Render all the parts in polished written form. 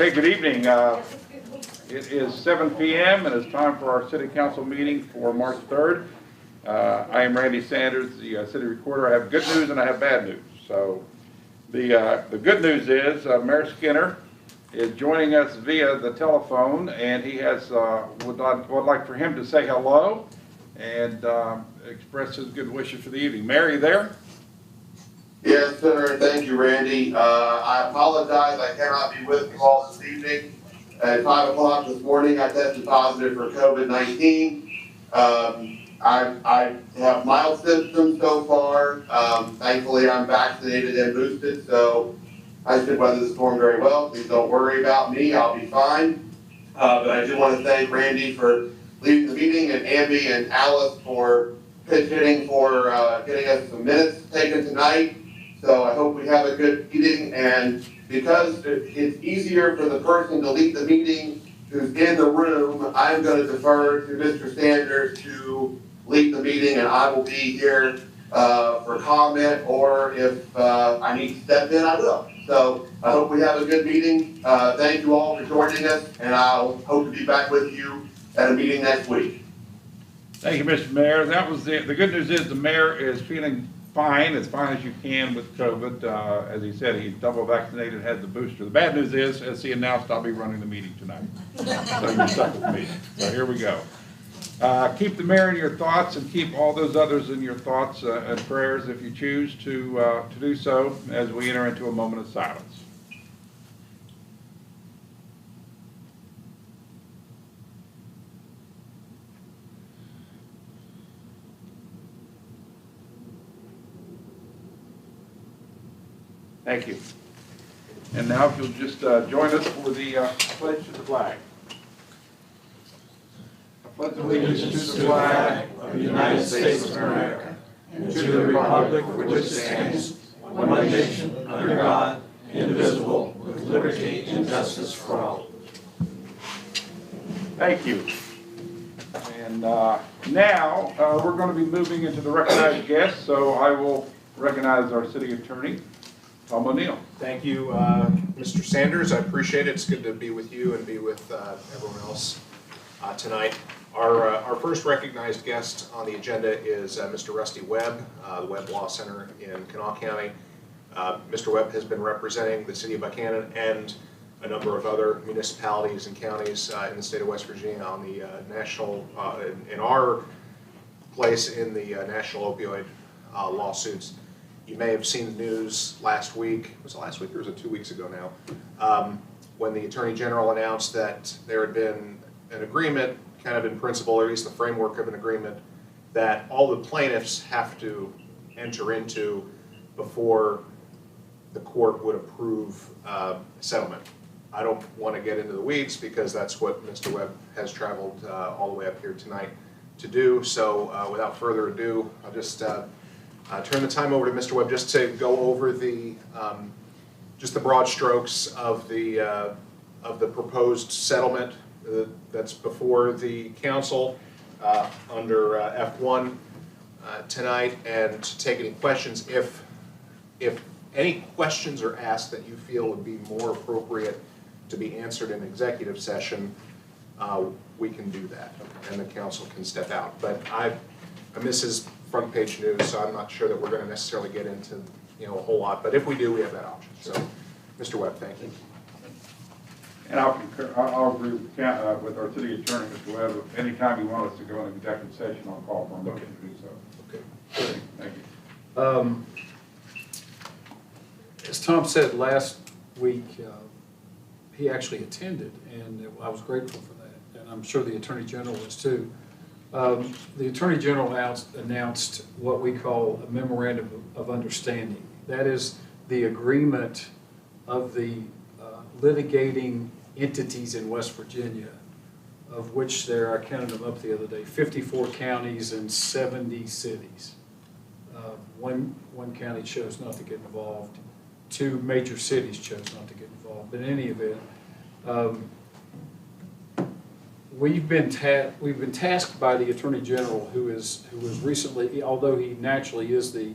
Okay, good evening. It is 7 p.m. and it's time for our City Council meeting for March 3rd. I am Randy Sanders, the City Recorder. I have good news and I have bad news. So the good news is Mayor Skinner is joining us via the telephone, and he has would like for him to say hello and express his good wishes for the evening. Mayor, are you there? Yes, sir. Thank you, Randy. I apologize. I cannot be with you all this evening. At 5 o'clock this morning, I tested positive for COVID-19. I have mild symptoms so far. Thankfully, I'm vaccinated and boosted, so I should weather the storm very well. Please don't worry about me. I'll be fine. But I do want to thank Randy for leading the meeting, and Amby and Alice for pitch hitting for getting us some minutes taken tonight. So I hope we have a good meeting, and because it's easier for the person to lead the meeting who's in the room, I'm going to defer to Mr. Sanders to lead the meeting, and I will be here for comment, or if I need to step in, I will. So I hope we have a good meeting. Thank you all for joining us, and I'll hope to be back with you at a meeting next week. Thank you, Mr. Mayor. That was the good news is the mayor is feeling fine, as fine as you can with COVID. As he said, he's double vaccinated, has the booster. The bad news is, as he announced, I'll be running the meeting tonight. So you're stuck with me. So here we go. Keep the mayor in your thoughts, and keep all those others in your thoughts and prayers if you choose to do so as we enter into a moment of silence. Thank you. And now if you'll just join us for the pledge to the flag. I pledge allegiance to the flag of the United States of America and to the republic for which it stands, one nation, under God, indivisible, with liberty and justice for all. Thank you. And now we're going to be moving into the recognized guests, so I will recognize our city attorney, Tom O'Neill. Thank you, Mr. Sanders. I appreciate it. It's good to be with you and be with everyone else tonight. Our first recognized guest on the agenda is Mr. Rusty Webb, the Webb Law Center in Kanawha County. Mr. Webb has been representing the city of Buckhannon and a number of other municipalities and counties in the state of West Virginia on the national, in our place in the national opioid lawsuits. You may have seen the news last week, was it last week or was it 2 weeks ago now, when the Attorney General announced that there had been an agreement, kind of in principle, or at least the framework of an agreement, that all the plaintiffs have to enter into before the court would approve settlement. I don't want to get into the weeds because that's what Mr. Webb has traveled all the way up here tonight to do. So without further ado, I'll just turn the time over to Mr. Webb just to go over the just the broad strokes of the proposed settlement that's before the council under F1 tonight, and to take any questions. If any questions are asked that you feel would be more appropriate to be answered in executive session, we can do that, and the council can step out. But this is front page news, so I'm not sure that we're going to necessarily get into a whole lot. But if we do, we have that option. So, Mr. Webb, thank you. And I'll agree with our city attorney, Mr. Webb. Anytime you want us to go into executive session, I'll call for him to do so. Okay. Thank you. As Tom said last week, he actually attended, and I was grateful for that, and I'm sure the Attorney General was too. The Attorney General announced what we call a memorandum of understanding. That is the agreement of the litigating entities in West Virginia, of which there are, I counted them up the other day, 54 counties and 70 cities. One county chose not to get involved. 2 major cities chose not to get involved. But in any event, we've been tasked by the Attorney General, who was recently, although he naturally is the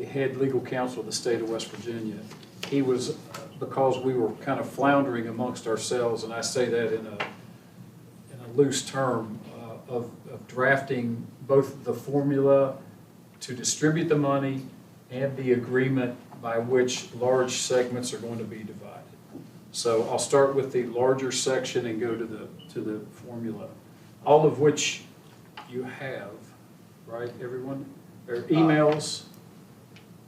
head legal counsel of the state of West Virginia, he was, because we were kind of floundering amongst ourselves, and I say that in a loose term, of drafting both the formula to distribute the money and the agreement by which large segments are going to be divided. So I'll start with the larger section and go to the formula, all of which you have, right, everyone? Or emails.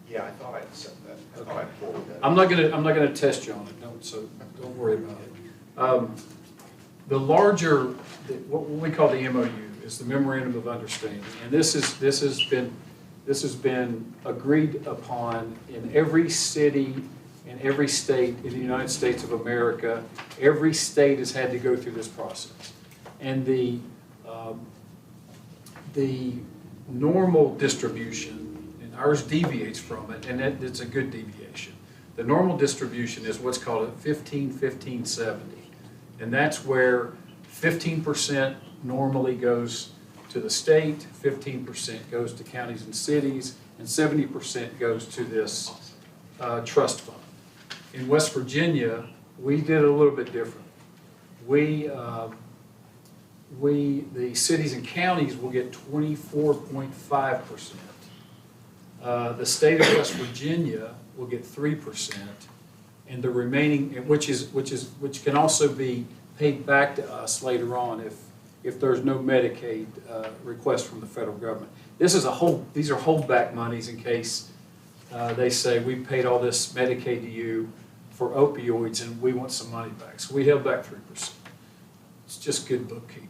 Yeah, I thought I'd sent that. I thought I'd forwarded that. I'm not gonna test you on it, so don't worry about it. The larger, what we call the MOU is the Memorandum of Understanding, and this has been agreed upon in every city in every state in the United States of America. Every state has had to go through this process, and the normal distribution, and ours deviates from it, and it's a good deviation. The normal distribution is what's called a 15-15-70, and that's where 15% normally goes to the state, 15% goes to counties and cities, and 70% goes to this trust fund. In West Virginia, we did it a little bit different. The cities and counties will get 24.5%. The state of West Virginia will get 3%, and the remaining, which can also be paid back to us later on if there's no Medicaid request from the federal government. These are holdback monies in case they say we paid all this Medicaid to you for opioids and we want some money back. So we held back 3%. It's just good bookkeeping.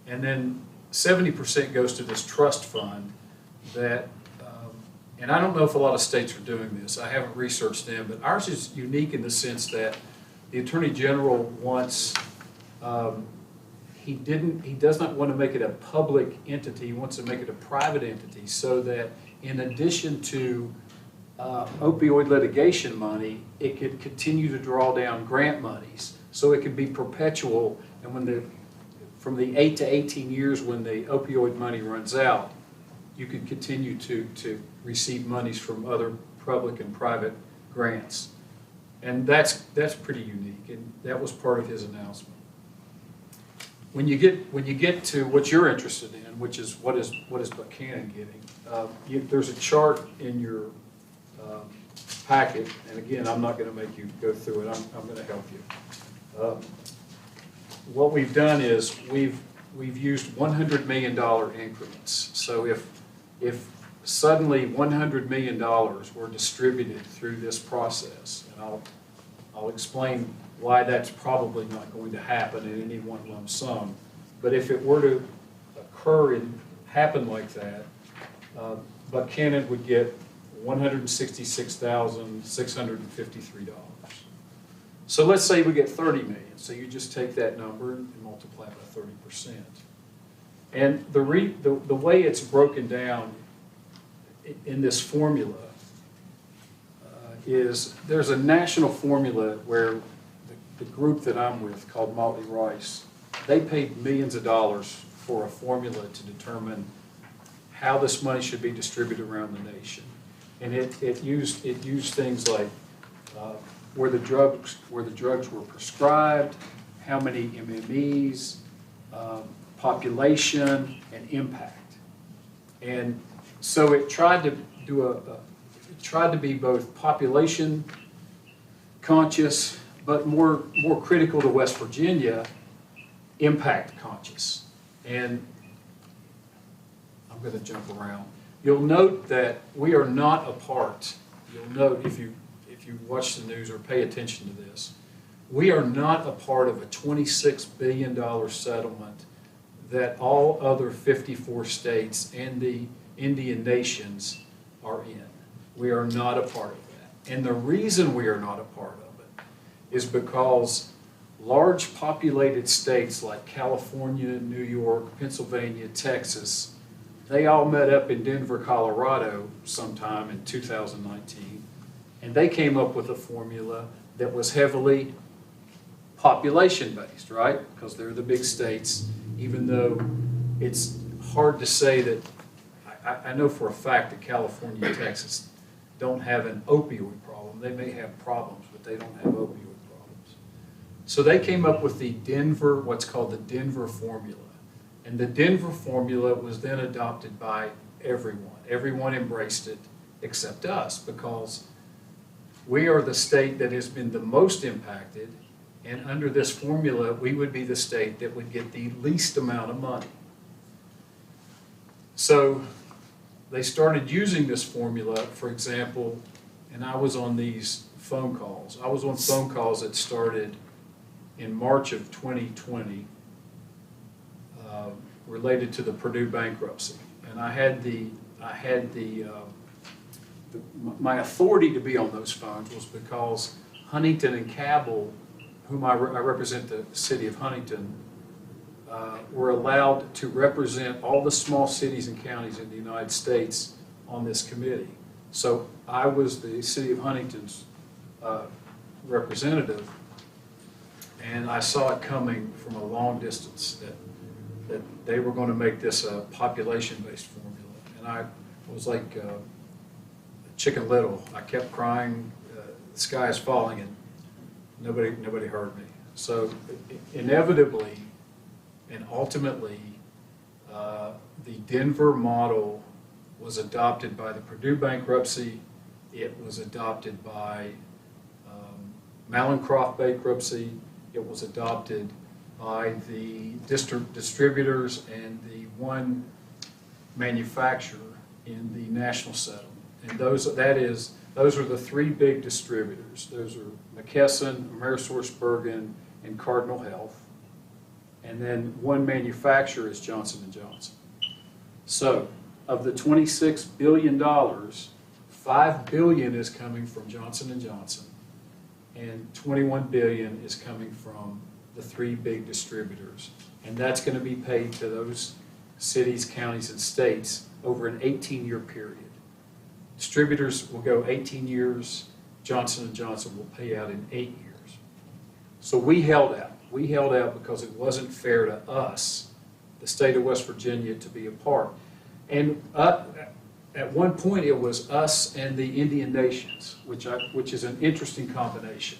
And then 70% goes to this trust fund that, and I don't know if a lot of states are doing this. I haven't researched them, but ours is unique in the sense that the Attorney General wants, he does not want to make it a public entity. He wants to make it a private entity so that in addition to opioid litigation money, it could continue to draw down grant monies. So it could be perpetual, and from the 8 to 18 years when the opioid money runs out, you could continue to receive monies from other public and private grants. And that's pretty unique, and that was part of his announcement. When you get to what you're interested in, which is what is Buckhannon getting, there's a chart in your packet, and again, I'm not going to make you go through it. I'm going to help you. What we've done is we've used $100 million increments. So if suddenly $100 million were distributed through this process, and I'll explain why that's probably not going to happen in any one lump sum, but if it were to occur and happen like that, Buckhannon would get $166,653. So let's say we get 30 million. So you just take that number and multiply by 30%. And the way it's broken down in this formula is there's a national formula where the group that I'm with, called Motley Rice, they paid millions of dollars for a formula to determine how this money should be distributed around the nation. And it used things like where the drugs were prescribed, how many MMEs, population, and impact. And so it tried to do be both population conscious, but more critical to West Virginia, impact conscious. And I'm going to jump around. You'll note that we are not a part. You'll note if you watch the news or pay attention to this, we are not a part of a $26 billion settlement that all other 54 states and the Indian nations are in. We are not a part of that. And the reason we are not a part of it is because large populated states like California, New York, Pennsylvania, Texas, they all met up in Denver, Colorado sometime in 2019, and they came up with a formula that was heavily population-based, right? Because they're the big states, even though it's hard to say that, I know for a fact that California and Texas don't have an opioid problem, problem. They may have problems, but they don't have opioid problems. So they came up with the Denver, what's called the Denver formula. And the Denver formula was then adopted by everyone. Everyone embraced it except us, because we are the state that has been the most impacted, and under this formula, we would be the state that would get the least amount of money. So they started using this formula, for example, and I was on these phone calls. I was on phone calls that started in March of 2020 related to the Purdue bankruptcy. And my authority to be on those phones was because Huntington and Cabell, whom I represent the city of Huntington, were allowed to represent all the small cities and counties in the United States on this committee. So I was the city of Huntington's representative, and I saw it coming from a long distance that they were going to make this a population-based formula. And I was like Chicken Little. I kept crying, the sky is falling, and nobody heard me. So inevitably and ultimately, the Denver model was adopted by the Purdue bankruptcy. It was adopted by Mallinckrodt bankruptcy. It was adopted by the distributors and the one manufacturer in the national settlement. And those are the three big distributors. Those are McKesson, AmerisourceBergen, and Cardinal Health. And then one manufacturer is Johnson & Johnson. So of the $26 billion, $5 billion is coming from Johnson & Johnson, and $21 billion is coming from the three big distributors. And that's going to be paid to those cities, counties, and states over an 18-year period. Distributors will go 18 years. Johnson & Johnson will pay out in 8 years. So we held out. We held out because it wasn't fair to us, the state of West Virginia, to be a part. And at one point it was us and the Indian nations, which is an interesting combination.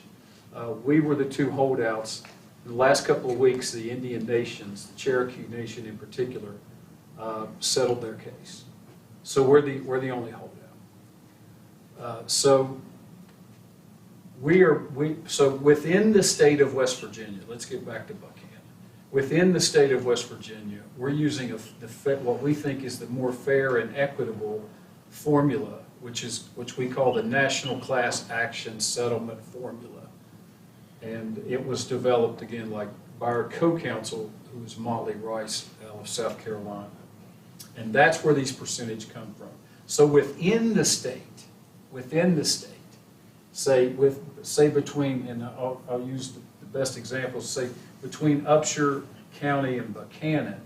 We were the two holdouts. In the last couple of weeks, the Indian nations, the Cherokee Nation in particular, settled their case. So we're the only holdout. So within the state of West Virginia, let's get back to Buckhannon. Within the state of West Virginia, we're using what we think is the more fair and equitable formula, which we call the National Class Action Settlement Formula. And it was developed, again, like by our co-counsel, who is Motley Rice out of South Carolina. And that's where these percentages come from. So within the state, say between, and I'll use the best examples, say between Upshur County and Buckhannon,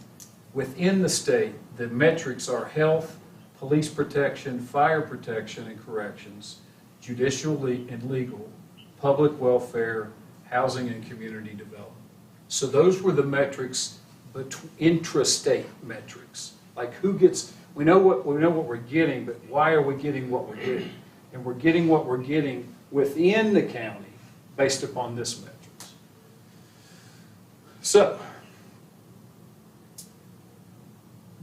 within the state, the metrics are health, police protection, fire protection and corrections, judicial and legal, public welfare, housing and community development. So those were the metrics, intrastate metrics. Like who gets, we know what we're getting, but why are we getting what we're getting? And we're getting what we're getting within the county based upon this metrics. So,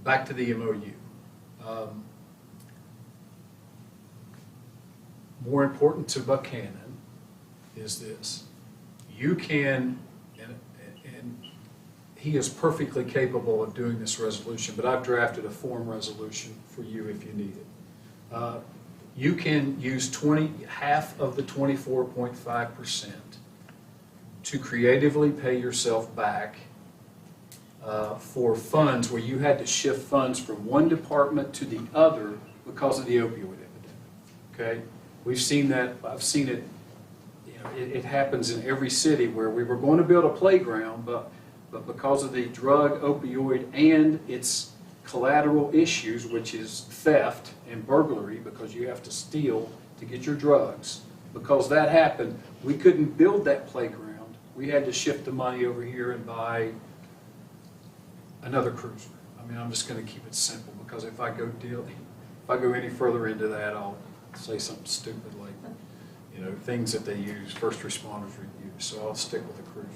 back to the MOU. More important to Buckhannon is this. You can, and he is perfectly capable of doing this resolution, but I've drafted a form resolution for you if you need it. You can use half of the 24.5% to creatively pay yourself back for funds where you had to shift funds from one department to the other because of the opioid epidemic. Okay, we've seen that. I've seen it. You know, it happens in every city where we were going to build a playground, but because of the drug opioid and its collateral issues, which is theft and burglary, because you have to steal to get your drugs. Because that happened, we couldn't build that playground. We had to shift the money over here and buy another cruiser. I mean, I'm just going to keep it simple, because if I go any further into that, I'll say something stupid like, things that they use, first responders use, so I'll stick with the cruiser.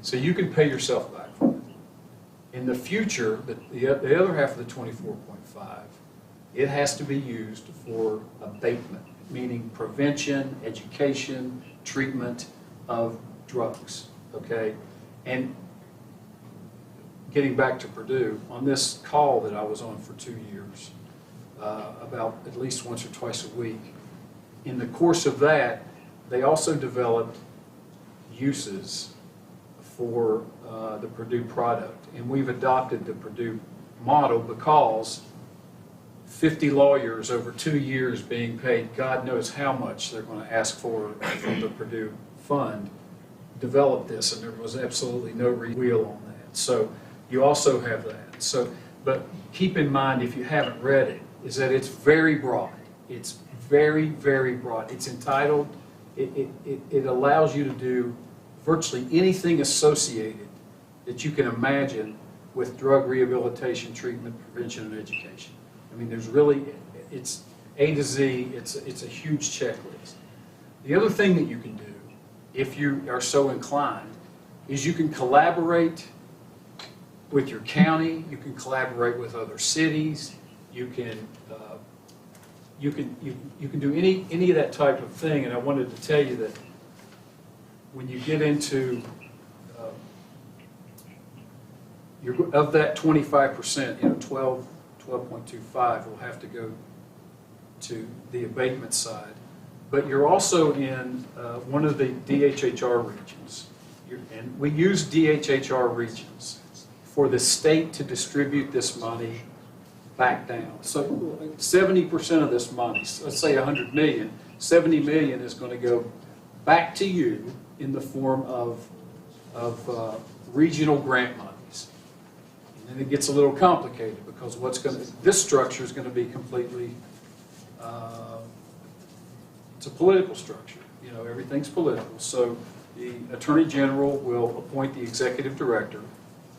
So you can pay yourself back for it. In the future, the other half of the 24.5, it has to be used for abatement, meaning prevention, education, treatment of drugs, okay? And getting back to Purdue, on this call that I was on for 2 years, about at least once or twice a week, in the course of that, they also developed uses for the Purdue product. And we've adopted the Purdue model because 50 lawyers over 2 years being paid God knows how much they're going to ask for from the Purdue fund developed this, and there was absolutely no wheel on that. So you also have that. So, but keep in mind, if you haven't read it, is that it's very broad. It's very, very broad. It's entitled, it allows you to do virtually anything associated that you can imagine with drug rehabilitation, treatment, prevention, and education. I mean, there's really, it's A to Z, it's a huge checklist. The other thing that you can do, if you are so inclined, is you can collaborate with your county, you can collaborate with other cities, you can do any of that type of thing. And I wanted to tell you that when you get into of that 25%, 12.25 will have to go to the abatement side. But you're also in one of the DHHR regions. And we use DHHR regions for the state to distribute this money back down. So 70% of this money, let's say 100 million, 70 million is going to go back to you in the form of regional grant monies. And then it gets a little complicated because this structure is going to be completely, it's a political structure. Everything's political. So the Attorney General will appoint the Executive Director.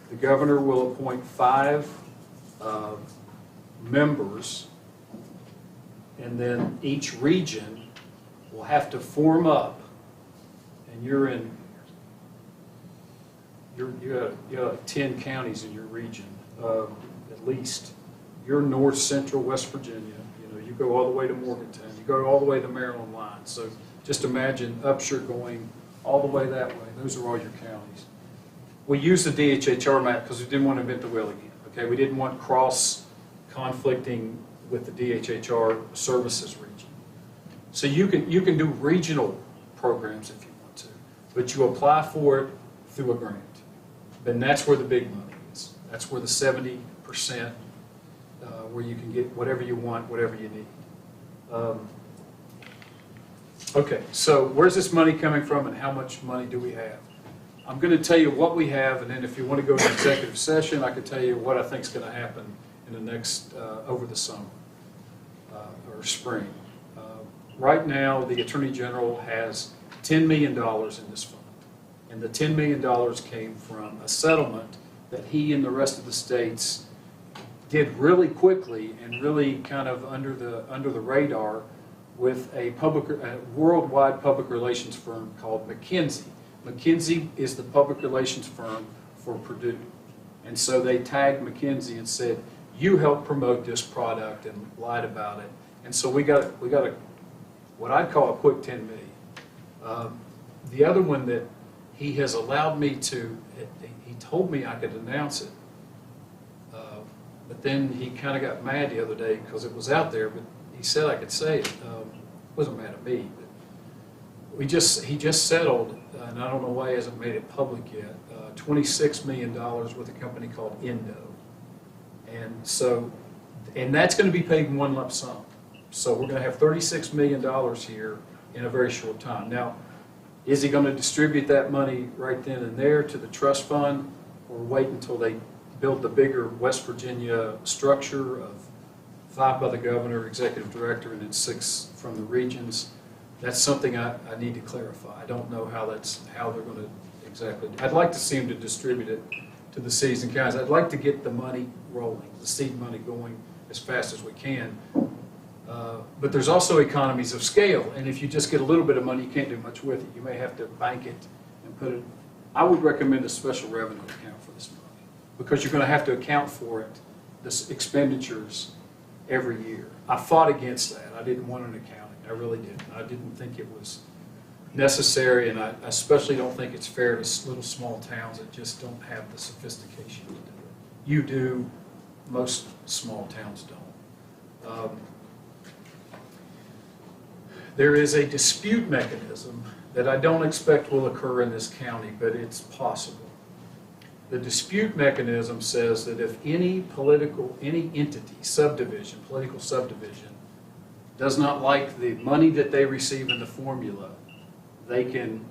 The Governor will appoint 5 members, and then each region will have to form up, and you have 10 counties in your region, at least. You're north central West Virginia, you go all the way to Morgantown, you go all the way to the Maryland line. So just imagine Upshur going all the way that way. Those are all your counties. We use the DHHR map because we didn't want to invent the wheel again. Okay, we didn't want cross-conflicting with the DHHR services region. So you can do regional programs if you want to, but you apply for it through a grant. Then that's where the big money is. That's where the 70%, where you can get whatever you want, whatever you need. Okay, so where's this money coming from and how much money do we have? I'm going to tell you what we have, and then if you want to go to executive session, I can tell you what I think is going to happen in the next, over the summer or spring. Right now, the Attorney General has $10 million in this fund, and the $10 million came from a settlement that he and the rest of the states did really quickly and really kind of under the radar with a worldwide public relations firm called McKinsey. McKinsey is the public relations firm for Purdue. And so they tagged McKinsey and said, you helped promote this product, and lied about it. And so we got a what I'd call a quick 10 million. The other one that he has allowed me to, he told me I could announce it, but then he kind of got mad the other day because it was out there, but he said I could say it. He wasn't mad at me, but he just settled, and I don't know why he hasn't made it public yet, $26 million with a company called Indo. And that's going to be paid in one lump sum. So we're going to have $36 million here in a very short time. Now, is he going to distribute that money right then and there to the trust fund, or wait until they build the bigger West Virginia structure of 5 by the governor, executive director, and then 6 from the regions? That's something I need to clarify. I don't know how they're going to exactly. I'd like to see them to distribute it to the cities and counties. I'd like to get the money rolling, the seed money going as fast as we can. But there's also economies of scale, and if you just get a little bit of money, you can't do much with it. You may have to bank it and put it. I would recommend a special revenue account for this money, because you're going to have to account for it, the expenditures, every year. I fought against that. I didn't want an accounting. I really didn't. I didn't think it was necessary, and I especially don't think it's fair to little small towns that just don't have the sophistication to do it. You do, most small towns don't. There is a dispute mechanism that I don't expect will occur in this county, but it's possible. The dispute mechanism says that if any entity, subdivision, political subdivision, does not like the money that they receive in the formula, they can,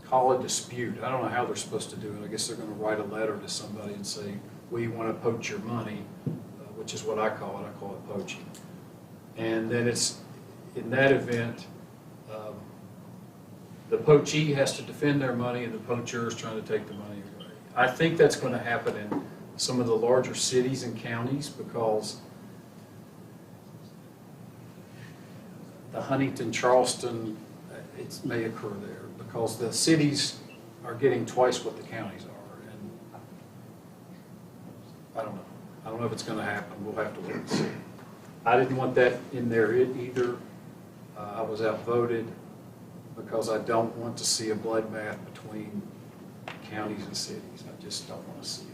call a dispute. I don't know how they're supposed to do it. I guess they're going to write a letter to somebody and say, we want to poach your money, which is what I call it. I call it poaching. And then it's, in that event, the poachee has to defend their money and the poacher is trying to take the money away. I think that's going to happen in some of the larger cities and counties, because the Huntington, Charleston, it may occur there, because the cities are getting twice what the counties are. And I don't know. I don't know if it's going to happen. We'll have to wait and see. I didn't want that in there either. I was outvoted because I don't want to see a bloodbath between counties and cities. I just don't want to see it.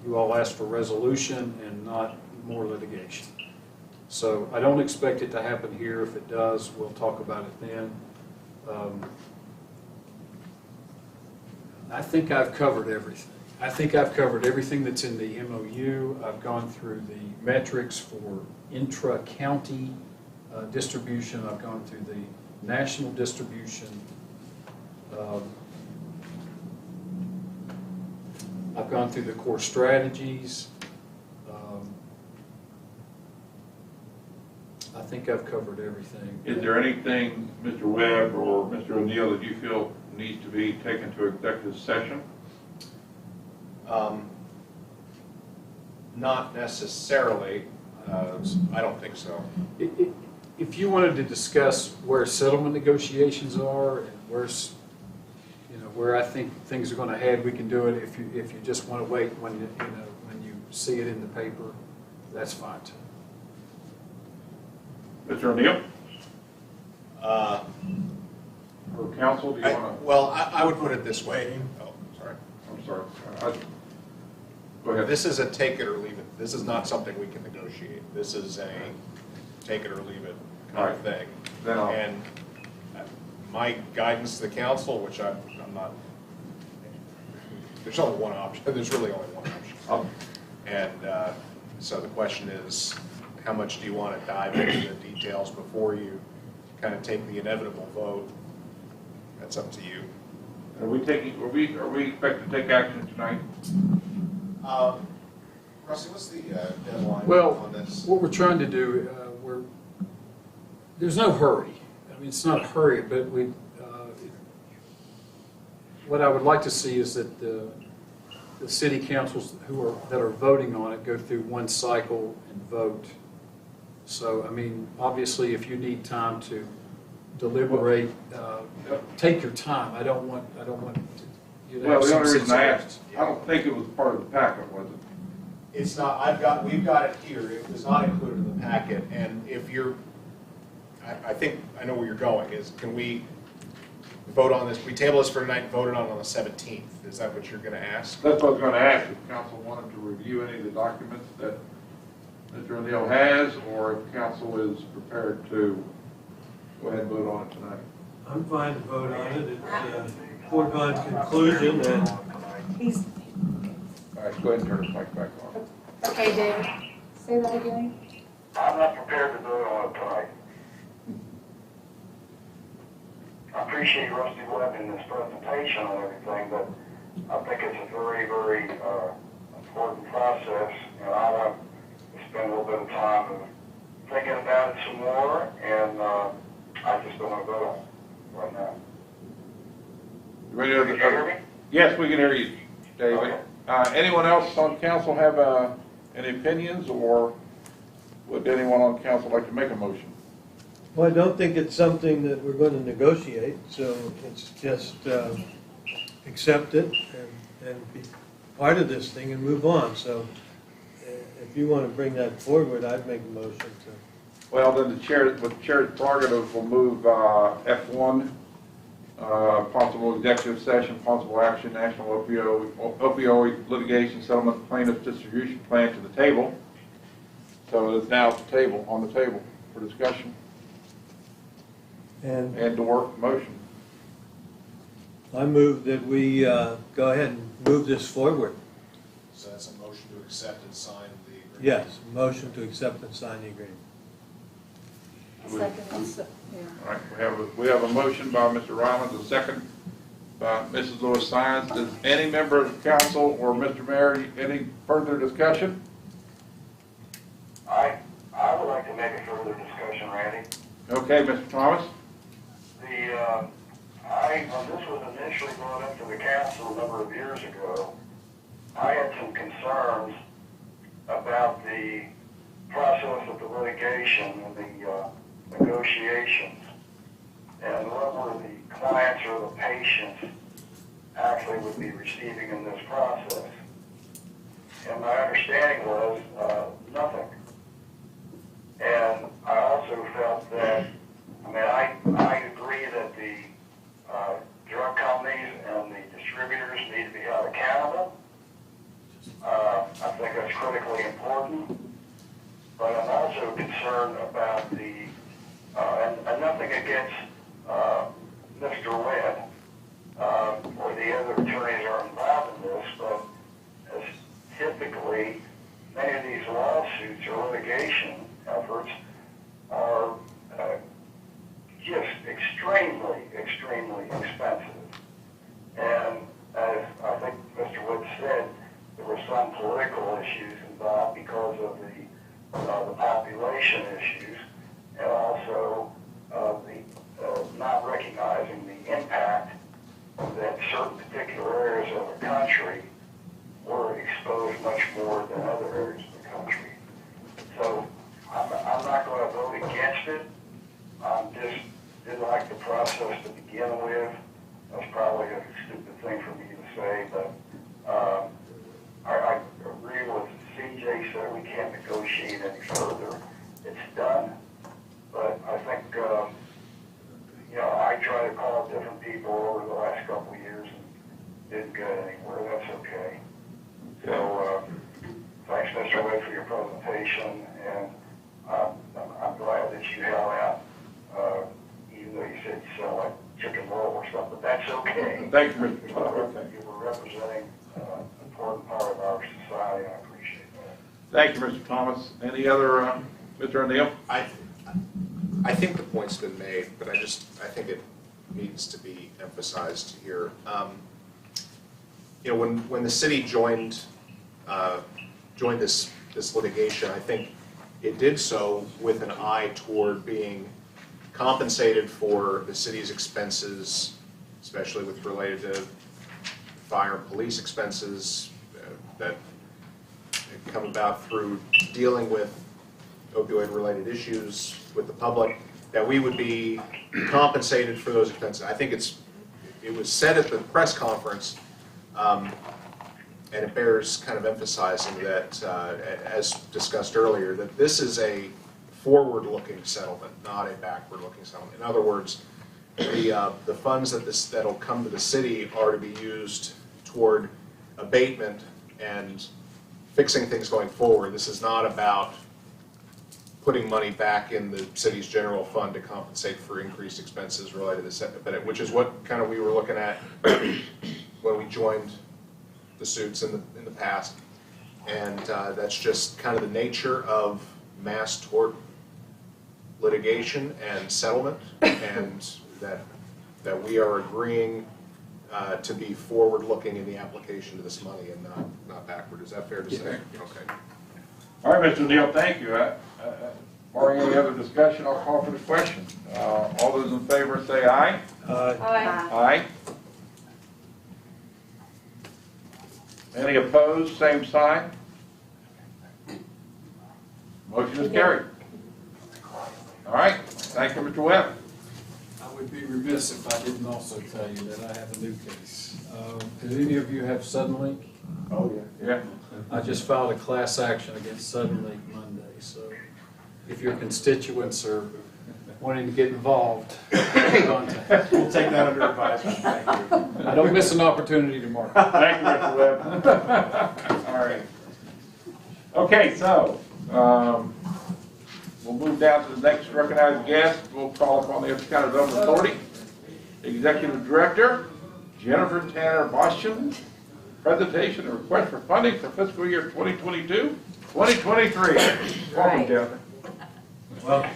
You all asked for resolution and not more litigation. So I don't expect it to happen here. If it does, we'll talk about it then. I think I've covered everything. I think I've covered everything that's in the MOU. I've gone through the metrics for intra-county distribution. I've gone through the national distribution. I've gone through the core strategies. I think I've covered everything. Is there anything, Mr. Webb or Mr. O'Neill, that you feel needs to be taken to executive session? Not necessarily. I don't think so. If you wanted to discuss where settlement negotiations are and where I think things are going to head, we can do it. If you just want to wait when you see it in the paper, that's fine too. Mr. O'Neill? Or counsel, do you want to? Well, I would put it this way. Oh, sorry. I'm sorry. Go ahead. This is a take it or leave it. This is not something we can negotiate. This is a take it or leave it kind of thing. And my guidance to the council, which I'm not, there's only one option. There's really only one option. And so the question is, how much do you want to dive into the details before you kind of take the inevitable vote? That's up to you. Are we expected to take action tonight? Rusty, what's the deadline on this? What we're trying to do, there's no hurry. I mean, it's not a hurry, but what I would like to see is that the city councils that are voting on it go through one cycle and vote. So, I mean, obviously, if you need time to deliberate, take your time. I don't want you to have Well, the only some reason I asked, sense I don't think it was part of the packet, was it? It's not, we've got it here. It was not included in the packet. And if you're, I think I know where you're going, is can we vote on this, we table this for tonight and vote it on the 17th? Is that what you're going to ask? That's what I was going to ask, if council wanted to review any of the documents that Mr. O'Neill has, or if council is prepared to go ahead and vote on it tonight. I'm fine to vote on it. It's a foregone conclusion and He's, All right, go ahead and turn his mic back on. okay, David, say that again. I'm not prepared to vote on it tonight. I appreciate Rusty Webb in this presentation and everything, but I think it's a very, very important process, and I want to spend a little bit of time thinking about it some more, and I just don't want to vote on it right now. You ready to? Can you hear me? Yes, we can hear you, David. Okay. Anyone else on council have any opinions, or would anyone on council like to make a motion? Well, I don't think it's something that we're going to negotiate, so it's just accept it and be part of this thing and move on. So if you want to bring that forward, I'd make a motion to. Well, then the chair, with the chair's prerogative, will move F1, possible executive session, possible action, national opioid litigation settlement plaintiff distribution plan to the table. So it's now at the table, on the table for discussion And and to work motion. I move that we go ahead and move this forward. So that's a motion to accept and sign the agreement? Yes, motion to accept and sign the agreement. Second, yeah. All right, we have a motion by Mr. Rollins, a second by Mrs. Lewis Sines. Does any member of the council or Mr. Mayor, any further discussion? I would like to make a further discussion, Randy. Okay, Mr. Thomas? When this was initially brought up to the council a number of years ago, I had some concerns about the process of the litigation and the negotiations, and what were the clients or the patients actually would be receiving in this process. And my understanding was nothing. And I also felt that, I agree that the drug companies and the distributors need to be held accountable. I think that's critically important. But I'm also concerned about and nothing against Mr. Webb or the other attorneys are involved in this, but as typically many of these lawsuits or litigation efforts are just extremely, extremely expensive. And as I think Mr. Wood said, there were some political issues involved because of the population issues, and also the not recognizing the impact that certain particular areas of the country were exposed much more than other areas of the country. So I'm not going to vote against it. I just didn't like the process to begin with. That's probably a stupid thing for me to say, but I agree with CJ said we can't negotiate any further. It's done. But I think, I tried to call different people over the last couple of years and didn't get anywhere. That's okay. So thanks, Mr. Wade, for your presentation, and I'm glad that you held out, even though you said you sound like chicken roll or something. That's okay. Thank you, Mr. Thomas. You were representing an important part of our society, and I appreciate that. Thank you, Mr. Thomas. Any other, Mr. O'Neill? I think the point's been made, but I think it needs to be emphasized here. When the city joined this litigation, I think it did so with an eye toward being compensated for the city's expenses, especially with related to fire and police expenses that come about through dealing with opioid-related issues with the public, that we would be compensated for those expenses. I think it was said at the press conference, and it bears kind of emphasizing that, as discussed earlier, that this is a forward-looking settlement, not a backward-looking settlement. In other words, the funds that'll come to the city are to be used toward abatement and fixing things going forward. This is not about putting money back in the city's general fund to compensate for increased expenses related to this, which is what kind of we were looking at when we joined the suits in the past. And that's just kind of the nature of mass tort litigation and settlement, and that we are agreeing to be forward-looking in the application of this money and not backward. Is that fair to say? Okay. All right, Mr. O'Neill, thank you. Barring any other discussion, I'll call for the question. All those in favor say aye. Aye. Aye. Any opposed, same sign. Motion is carried. All right, thank you, Mr. Webb. I would be remiss if I didn't also tell you that I have a new case. Do any of you have Suddenlink? Oh, yeah. Yeah. I just filed a class action against Suddenlink Monday, so if your constituents are wanting to get involved, contact. We'll take that under advisement. Thank you. I don't miss an opportunity to market. Thank you, Mr. Webb. All right. Okay, so, we'll move down to the next recognized guest. We'll call upon the Upshur County Development Authority Executive Director, Jennifer Tanner Boston. Presentation and request for funding for fiscal year 2022, 2023. Welcome, Right. Jennifer. Well,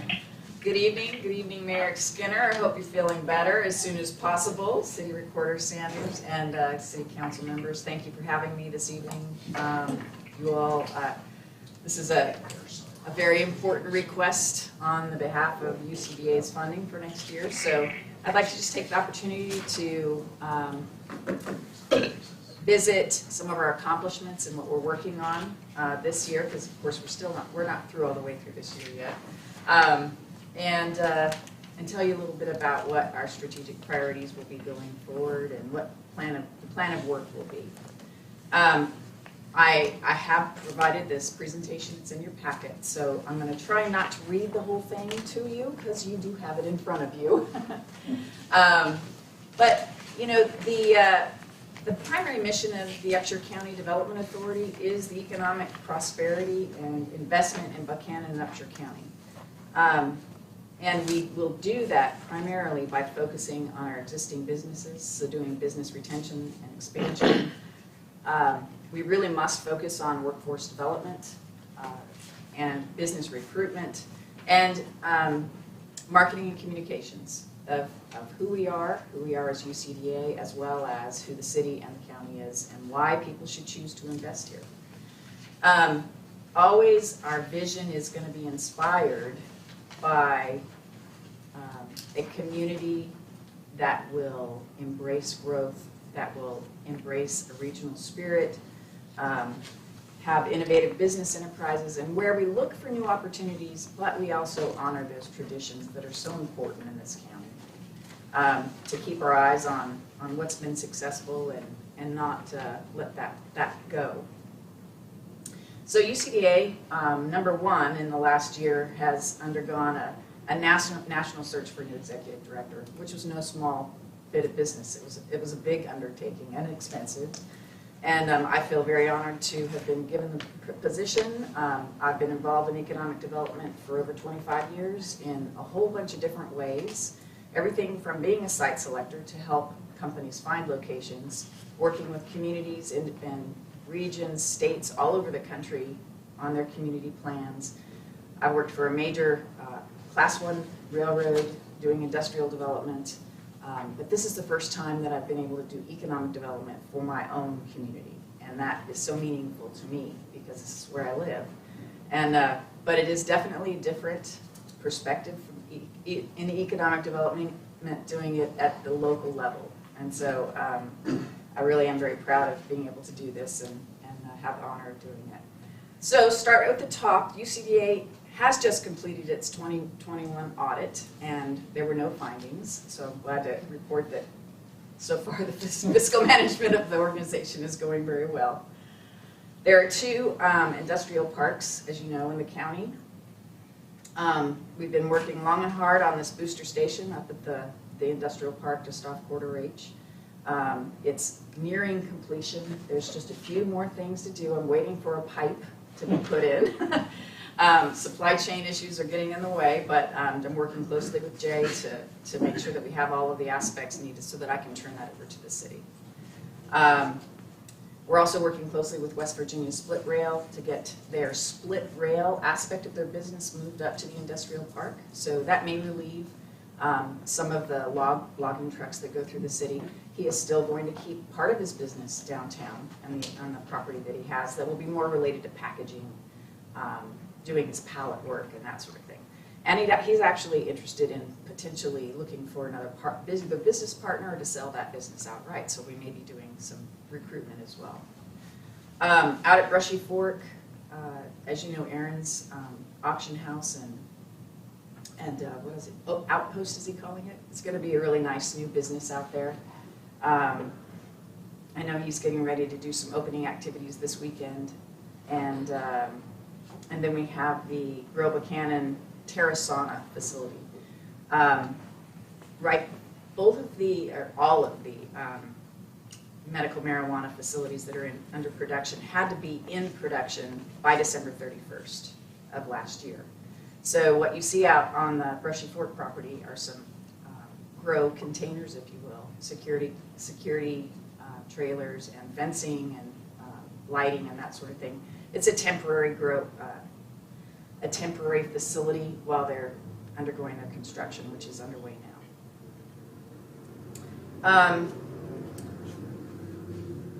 Good evening, Mayor Skinner. I hope you're feeling better as soon as possible. City Recorder Sanders and City Council members, thank you for having me this evening. You all, this is a very important request on the behalf of UCDA's funding for next year. So I'd like to just take the opportunity to visit some of our accomplishments and what we're working on this year, because of course we're not through all the way through this year yet. And tell you a little bit about what our strategic priorities will be going forward and what the plan of work will be. I have provided this presentation, it's in your packet, so I'm going to try not to read the whole thing to you because you do have it in front of you. But you know, the primary mission of the Upshur County Development Authority is the economic prosperity and investment in Buckhannon and Upshur County. And we will do that primarily by focusing on our existing businesses, so doing business retention and expansion. We really must focus on workforce development and business recruitment and marketing and communications of who we are as UCDA, as well as who the city and the county is and why people should choose to invest here. Always our vision is going to be inspired by a community that will embrace growth, that will embrace a regional spirit, have innovative business enterprises, and where we look for new opportunities, but we also honor those traditions that are so important in this county. To keep our eyes on what's been successful and not let that go. So UCDA, number one in the last year, has undergone a national search for a new executive director, which was no small bit of business. It was a big undertaking and expensive. And I feel very honored to have been given the position. I've been involved in economic development for over 25 years in a whole bunch of different ways. Everything from being a site selector to help companies find locations, working with communities and regions, states all over the country on their community plans. I worked for a major Class 1 railroad doing industrial development, but this is the first time that I've been able to do economic development for my own community, and that is so meaningful to me because this is where I live. And but it is definitely a different perspective from in economic development, doing it at the local level. And so I really am very proud of being able to do this and have the honor of doing it. So start at the top. UCDA has just completed its 2021 audit, and there were no findings. So I'm glad to report that so far the fiscal management of the organization is going very well. There are 2 industrial parks, as you know, in the county. We've been working long and hard on this booster station up at the industrial park just off Quarter H. It's nearing completion. There's just a few more things to do. I'm waiting for a pipe to be put in. Supply chain issues are getting in the way, but I'm working closely with Jay to make sure that we have all of the aspects needed so that I can turn that over to the city. We're also working closely with West Virginia Split Rail to get their split rail aspect of their business moved up to the industrial park. So that may relieve some of the logging trucks that go through the city. He is still going to keep part of his business downtown and on the property that he has that will be more related to packaging, doing his pallet work and that sort of thing. And he's actually interested in potentially looking for another either business partner or to sell that business outright. So we may be doing some recruitment as well. Out at Brushy Fork, as you know, Aaron's auction house and what is it? Oh, Outpost is he calling it? It's going to be a really nice new business out there. I know he's getting ready to do some opening activities this weekend, and then we have the Buckhannon Terrasauna facility. Right, both of the, or all of the medical marijuana facilities that are under production had to be in production by December 31st of last year. So what you see out on the Brushy Fork property are some grow containers, if you will, security trailers and fencing and lighting and that sort of thing. It's a temporary facility while they're undergoing their construction, which is underway now.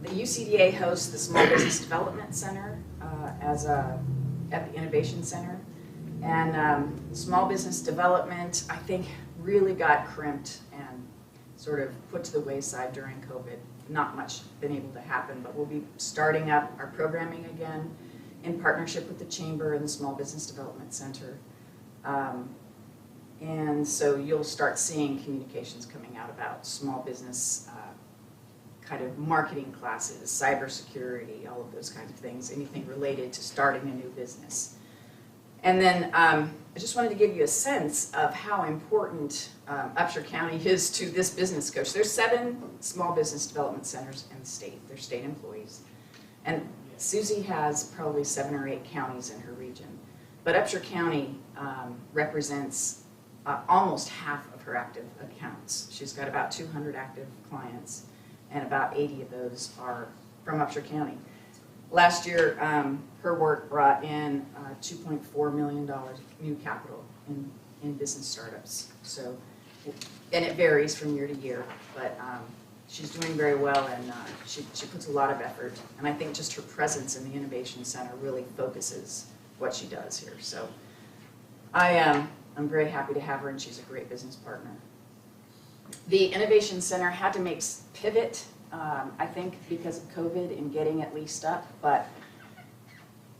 The UCDA hosts the Small Business Development Center at the Innovation Center. And small business development, I think, really got crimped and sort of put to the wayside during COVID. Not much been able to happen, but we'll be starting up our programming again in partnership with the Chamber and the Small Business Development Center. And so you'll start seeing communications coming out about small business kind of marketing classes, cybersecurity, all of those kinds of things, anything related to starting a new business. And then I just wanted to give you a sense of how important Upshur County is to this business coach. There's 7 small business development centers in the state. They're state employees. And Susie has probably 7 or 8 counties in her region. But Upshur County represents almost half of her active accounts. She's got about 200 active clients, and about 80 of those are from Upshur County. Last year, her work brought in $2.4 million new capital in business startups. So, and it varies from year to year, but she's doing very well, and she puts a lot of effort. And I think just her presence in the Innovation Center really focuses what she does here. So I'm very happy to have her, and she's a great business partner. The Innovation Center had to make pivot, I think, because of COVID in getting it leased up, but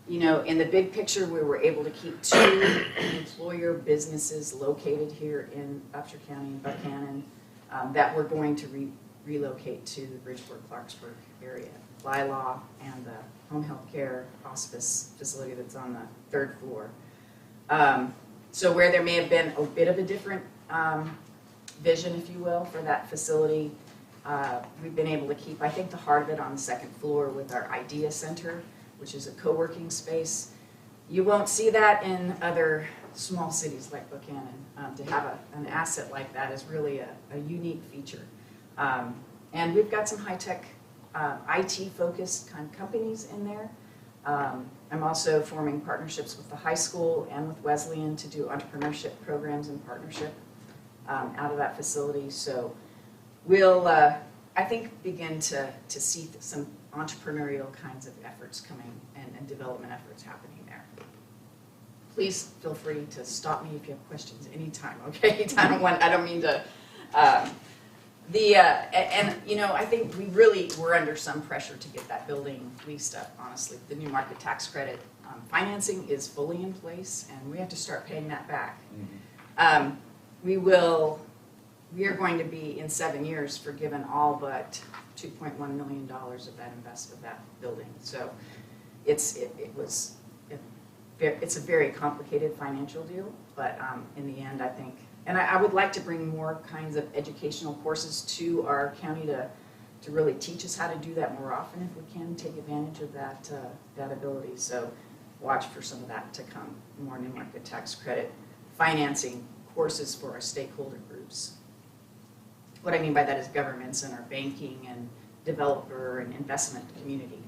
you know, in the big picture, we were able to keep 2 employer businesses located here in Upshur County and Buckhannon that we're going to relocate to the Bridgeport-Clarksburg area. Bylaw and the home health care hospice facility that's on the 3rd floor. So where there may have been a bit of a different vision, if you will, for that facility, we've been able to keep, I think, the heart of it on the 2nd floor with our Idea Center, which is a co-working space. You won't see that in other small cities like Buckhannon. To have an asset like that is really a unique feature. And we've got some high-tech, IT-focused kind of companies in there. I'm also forming partnerships with the high school and with Wesleyan to do entrepreneurship programs in partnership out of that facility. So we'll, I think, begin to see some entrepreneurial kinds of efforts coming and development efforts happening there. Please feel free to stop me if you have questions anytime, okay? I don't mean to, and you know, I think we really were under some pressure to get that building leased up, honestly. The new market tax credit financing is fully in place, and we have to start paying that back. Mm-hmm. We are going to be, in 7 years, forgiven all but $2.1 million of that investment of that building. So it's a very complicated financial deal, but in the end, I think, and I would like to bring more kinds of educational courses to our county to really teach us how to do that more often if we can take advantage of that ability. So watch for some of that to come, more new market tax credit financing courses for our stakeholder groups. What I mean by that is governments and our banking and developer and investment community.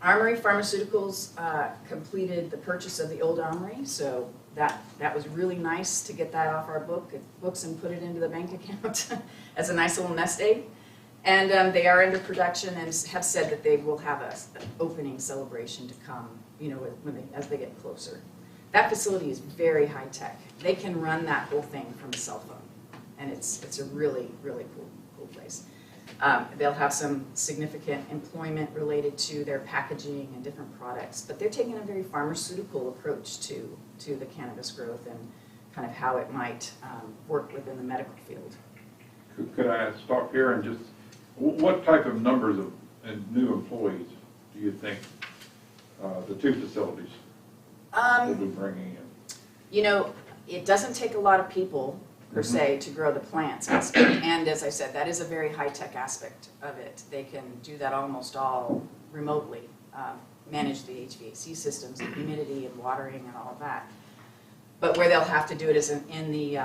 Armory Pharmaceuticals completed the purchase of the old Armory, so that was really nice to get that off our books and put it into the bank account as a nice little nest egg. And they are under production and have said that they will have an opening celebration to come, you know, as they get closer. That facility is very high tech. They can run that whole thing from a cell phone, and it's a really, really cool place. They'll have some significant employment related to their packaging and different products, but they're taking a very pharmaceutical approach to the cannabis growth and kind of how it might work within the medical field. Could I stop here and just, what type of numbers of new employees do you think the two facilities will be bringing in? You know, it doesn't take a lot of people per se to grow the plants. And as I said, that is a very high-tech aspect of it. They can do that almost all remotely, manage the HVAC systems and humidity and watering and all of that. But where they'll have to do it is in the,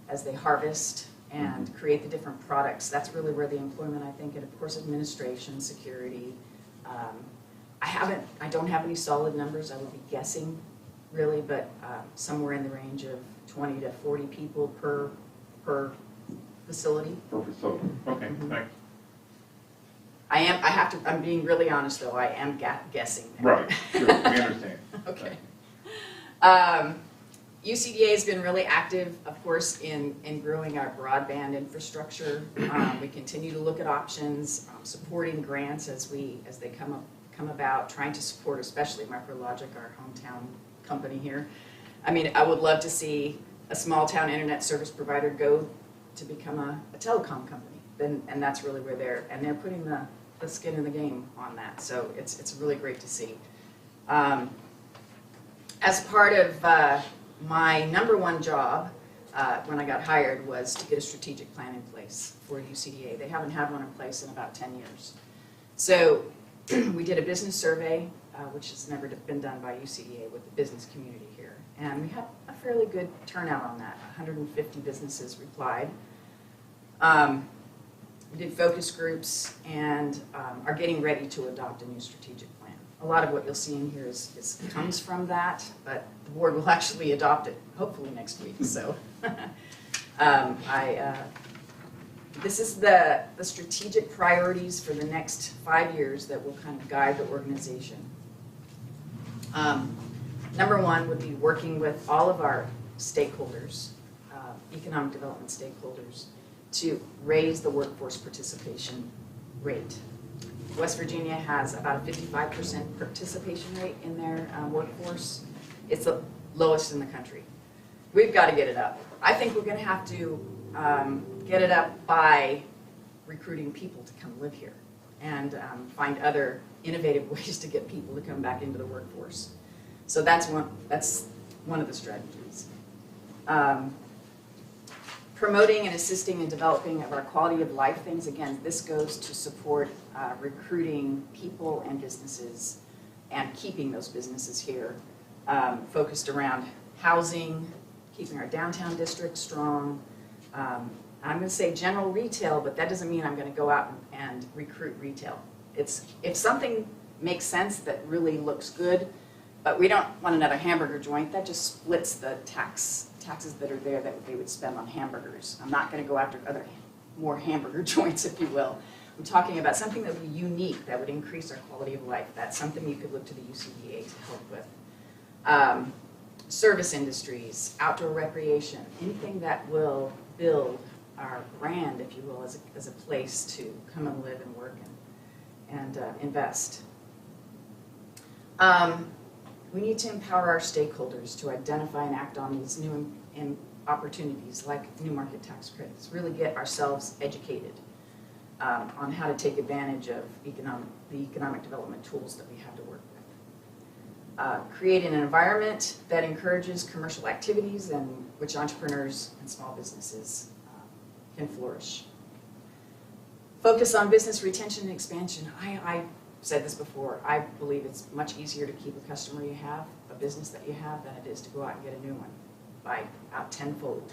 as they harvest and create the different products. That's really where the employment, I think, and of course administration, security. I don't have any solid numbers. I would be guessing really, but somewhere in the range of 20 to 40 people per facility. Per facility, okay, thanks. I'm being really honest though, I am guessing. Right, sure, we understand. Okay. UCDA has been really active, of course, in growing our broadband infrastructure. We continue to look at options, supporting grants as they come about, trying to support especially MicroLogic, our hometown company here. I mean, I would love to see a small town internet service provider go to become a telecom company, and that's really where they're putting the skin in the game on that. So it's really great to see. As part of my number one job when I got hired was to get a strategic plan in place for UCDA. They haven't had one in place in about 10 years. So we did a business survey, which has never been done by UCDA with the business community here. And we had a fairly good turnout on that. 150 businesses replied. We did focus groups and are getting ready to adopt a new strategic plan. A lot of what you'll see in here comes from that, but the board will actually adopt it hopefully next week. So this is the strategic priorities for the next 5 years that will kind of guide the organization. Number one would be working with all of our stakeholders, economic development stakeholders, to raise the workforce participation rate. West Virginia has about a 55% participation rate in their workforce. It's the lowest in the country. We've got to get it up. I think we're going to have to get it up by recruiting people to come live here and find other innovative ways to get people to come back into the workforce. So that's one of the strategies. Promoting and assisting in developing of our quality of life things. Again, this goes to support recruiting people and businesses and keeping those businesses here. Focused around housing, keeping our downtown district strong. I'm going to say general retail, but that doesn't mean I'm going to go out and recruit retail. If something makes sense that really looks good, but we don't want another hamburger joint, that just splits the taxes that are there that they would spend on hamburgers. I'm not going to go after more hamburger joints, if you will. I'm talking about something that would be unique, that would increase our quality of life. That's something you could look to the UCDA to help with. Service industries, outdoor recreation, anything that will build our brand, if you will, as a place to come and live and work and invest. We need to empower our stakeholders to identify and act on these new opportunities like new market tax credits, really get ourselves educated on how to take advantage of the economic development tools that we have to work with. Create an environment that encourages commercial activities and which entrepreneurs and small businesses can flourish. Focus on business retention and expansion. I said this before, I believe it's much easier to keep a customer you have, a business that you have, than it is to go out and get a new one by out tenfold.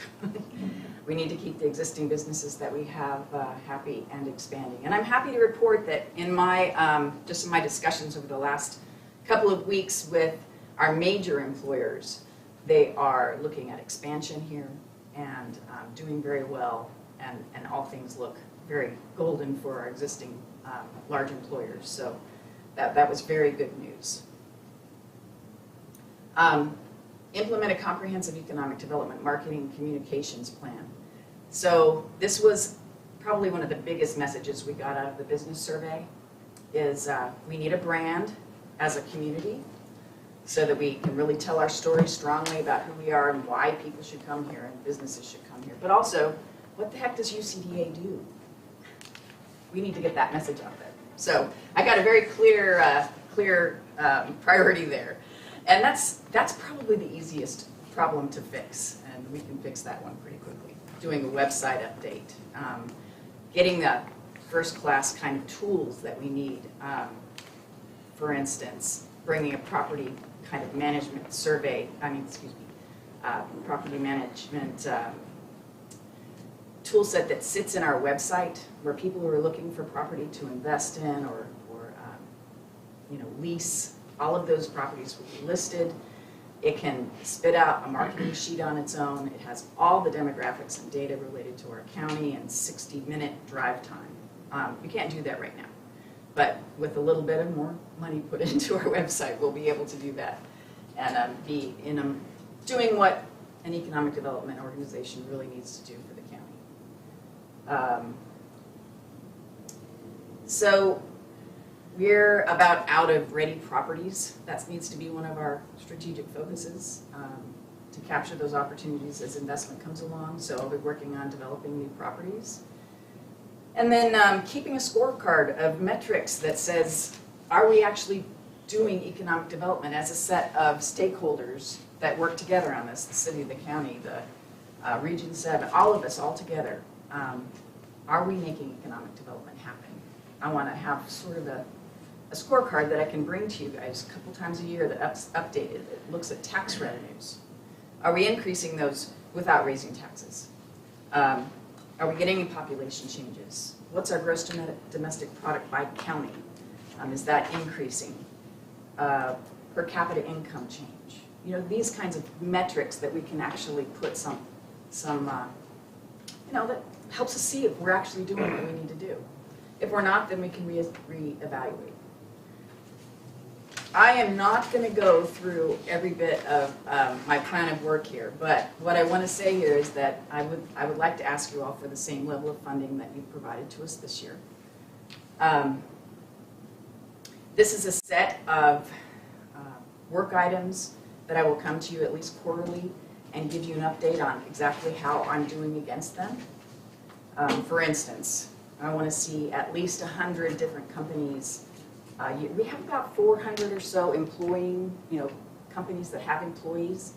We need to keep the existing businesses that we have happy and expanding. And I'm happy to report that in my, just in my discussions over the last couple of weeks with our major employers, they are looking at expansion here and doing very well, and all things look very golden for our existing large employers. So that was very good news. Implement a comprehensive economic development marketing and communications plan. So this was probably one of the biggest messages we got out of the business survey is we need a brand as a community so that we can really tell our story strongly about who we are and why people should come here and businesses should come here. But also, what the heck does UCDA do? We need to get that message out there. So I got a very clear priority there. And that's probably the easiest problem to fix, and we can fix that one pretty quickly. Doing a website update, getting the first-class kind of tools that we need. For instance, bringing a property kind of management survey, property management tool set that sits in our website where people who are looking for property to invest in or lease, all of those properties will be listed. It can spit out a marketing sheet on its own. It has all the demographics and data related to our county and 60-minute drive time. We can't do that right now. But with a little bit of more money put into our website, we'll be able to do that and be doing what an economic development organization really needs to do for the county. So we're about out of ready properties. That needs to be one of our strategic focuses to capture those opportunities as investment comes along. So I'll be working on developing new properties. And then keeping a scorecard of metrics that says, are we actually doing economic development as a set of stakeholders that work together on this, the city, the county, the Region 7, all of us all together. Are we making economic development happen? I want to have sort of a scorecard that I can bring to you guys a couple times a year that's updated. It looks at tax revenues. Are we increasing those without raising taxes? Are we getting any population changes? What's our gross domestic product by county? Is that increasing? Per capita income change? You know, these kinds of metrics that we can actually put some that helps us see if we're actually doing what we need to do. If we're not, then we can reevaluate. I am not going to go through every bit of my plan of work here, but what I want to say here is that I would like to ask you all for the same level of funding that you've provided to us this year. This is a set of work items that I will come to you at least quarterly and give you an update on exactly how I'm doing against them. For instance, I want to see at least 100 different companies. We have about 400 or so companies that have employees.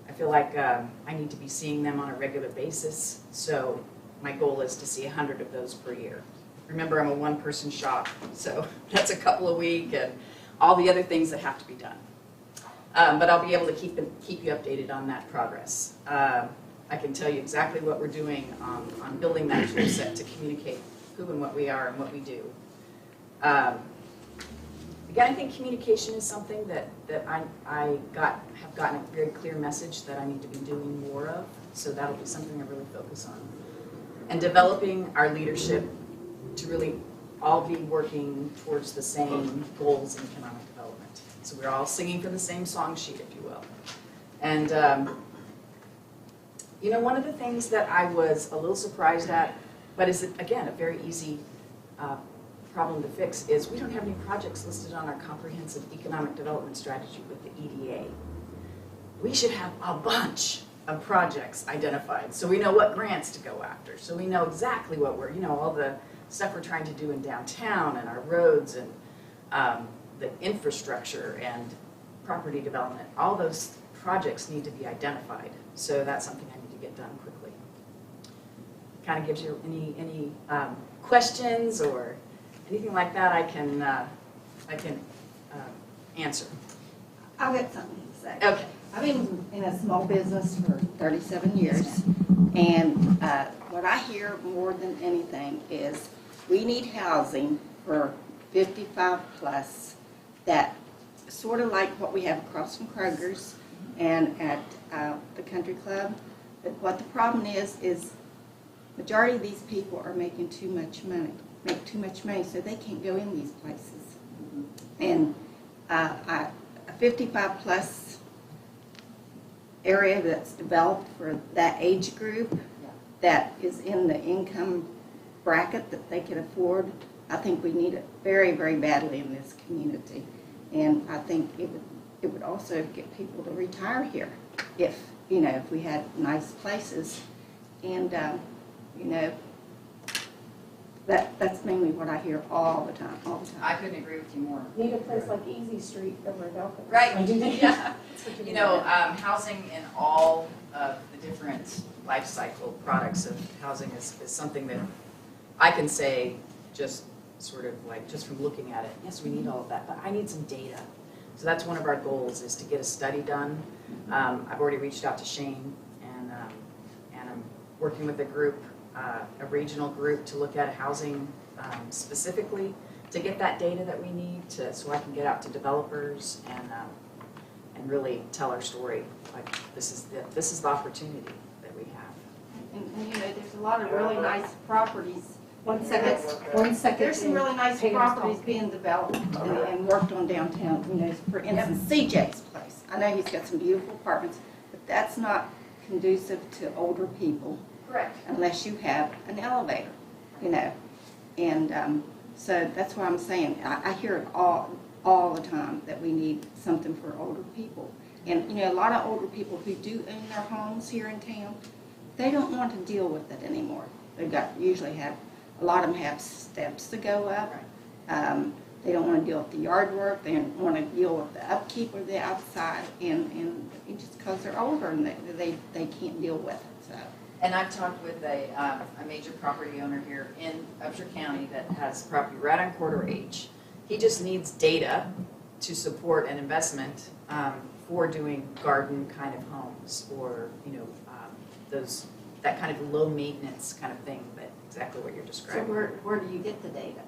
I feel like I need to be seeing them on a regular basis, so my goal is to see 100 of those per year. Remember, I'm a one-person shop, so that's a couple a week and all the other things that have to be done. But I'll be able to keep you updated on that progress. I can tell you exactly what we're doing on building that tool set to communicate who and what we are and what we do. Again, I think communication is something that I have gotten a very clear message that I need to be doing more of, so that'll be something I really focus on. And developing our leadership to really all be working towards the same goals in economic development. So we're all singing from the same song sheet, if you will. And one of the things that I was a little surprised at, but is, again, a very easy problem to fix, is we don't have any projects listed on our comprehensive economic development strategy with the EDA. We should have a bunch of projects identified so we know what grants to go after, so we know exactly what all the stuff we're trying to do in downtown and our roads and the infrastructure and property development. All those projects need to be identified, so that's something I need to get done quickly. Kind of gives you any questions or anything like that I can answer. I'll get something to say. Okay. I've been in a small business for 37 years, and what I hear more than anything is we need housing for 55 plus, that sort of like what we have across from Kroger's and at the country club. But what the problem is majority of these people are making too much money, so they can't go in these places. And a 55 plus area that's developed for that age group that is in the income bracket that they can afford. I think we need it very, very badly in this community. And I think it would also get people to retire here if, you know, if we had nice places. And, you know, that's mainly what I hear all the time. I couldn't agree with you more. Need a place like Easy Street over at Elko. Right, yeah. That's what You need. know, housing in all of the different life cycle products of housing is something that I can say just sort of like, just from looking at it, yes, we need all of that, but I need some data. So that's one of our goals, is to get a study done. I've already reached out to Shane, and I'm working with a group, a regional group, to look at housing specifically, to get that data that we need so I can get out to developers and really tell our story. Like, this is the opportunity that we have. And, you know, there's a lot of really nice properties. One second. There's some really nice Pam properties talk. being developed and worked on downtown. You know, for instance, CJ's place. I know he's got some beautiful apartments, but that's not conducive to older people Correct. unless you have an elevator, you know. And so that's what I'm saying. I hear it all the time that we need something for older people. And, you know, a lot of older people who do own their homes here in town, they don't want to deal with it anymore. A lot of them have steps to go up. They don't want to deal with the yard work. They don't want to deal with the upkeep of the outside, and just because they're older and they can't deal with it. So. And I've talked with a major property owner here in Upshur County that has property right on Corridor H. He just needs data to support an investment for doing garden kind of homes, or, you know, that kind of low maintenance kind of thing, but exactly what you're So describing. where do you get the data?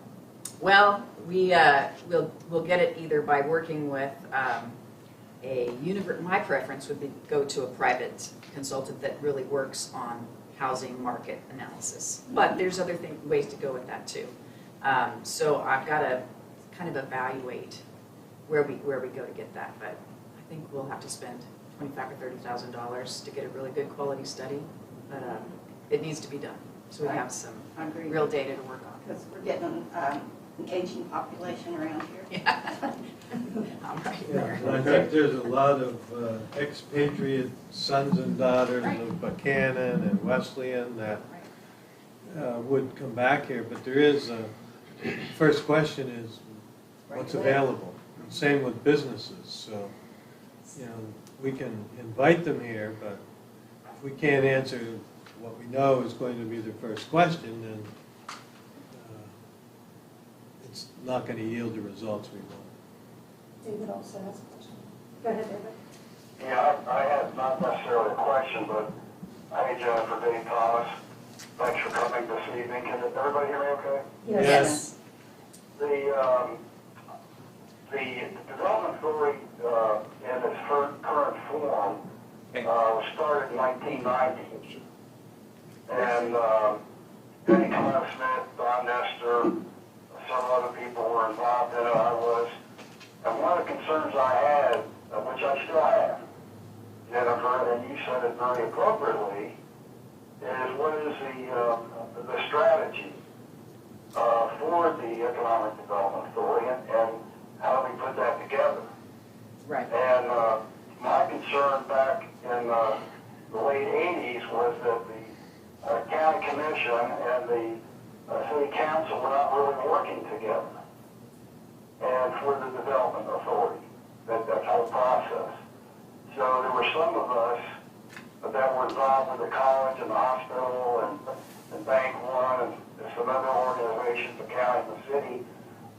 Well, we'll get it either by working with my preference would be go to a private consultant that really works on housing market analysis. But there's other ways to go with that too. So I've got to kind of evaluate where we go to get that. But I think we'll have to spend $25,000 or $30,000 to get a really good quality study. But it needs to be done, so we have some I agree. real data to work on. Because we're getting an aging population around here. Yeah. I'm right Yeah, there. and I think there's a lot of expatriate sons and daughters Right. of Buckhannon and Wesleyan that would come back here, but there is first question is, what's available? And same with businesses, so, you know, we can invite them here, but if we can't answer what we know is going to be the first question, then it's not going to yield the results we want. David also has a question. Go ahead, David. Yeah, I had not necessarily a question, but hey, Jennifer, Dave Thomas, thanks for coming this evening. Can everybody hear me okay? Yes. The Development Authority in its current form was started in 1990. And Denny Smith, Don Nestor, some other people were involved in it, I was. And one of the concerns I had, which I still have, Jennifer, and you said it very appropriately, is what is the strategy for the Economic Development Authority, and how do we put that together? Right. And my concern back in the late 80s was that the county commission and the city council were not really working together. And for the development authority, that whole process. So there were some of us that were involved with the college and the hospital and Bank One and some other organizations, the county and the city,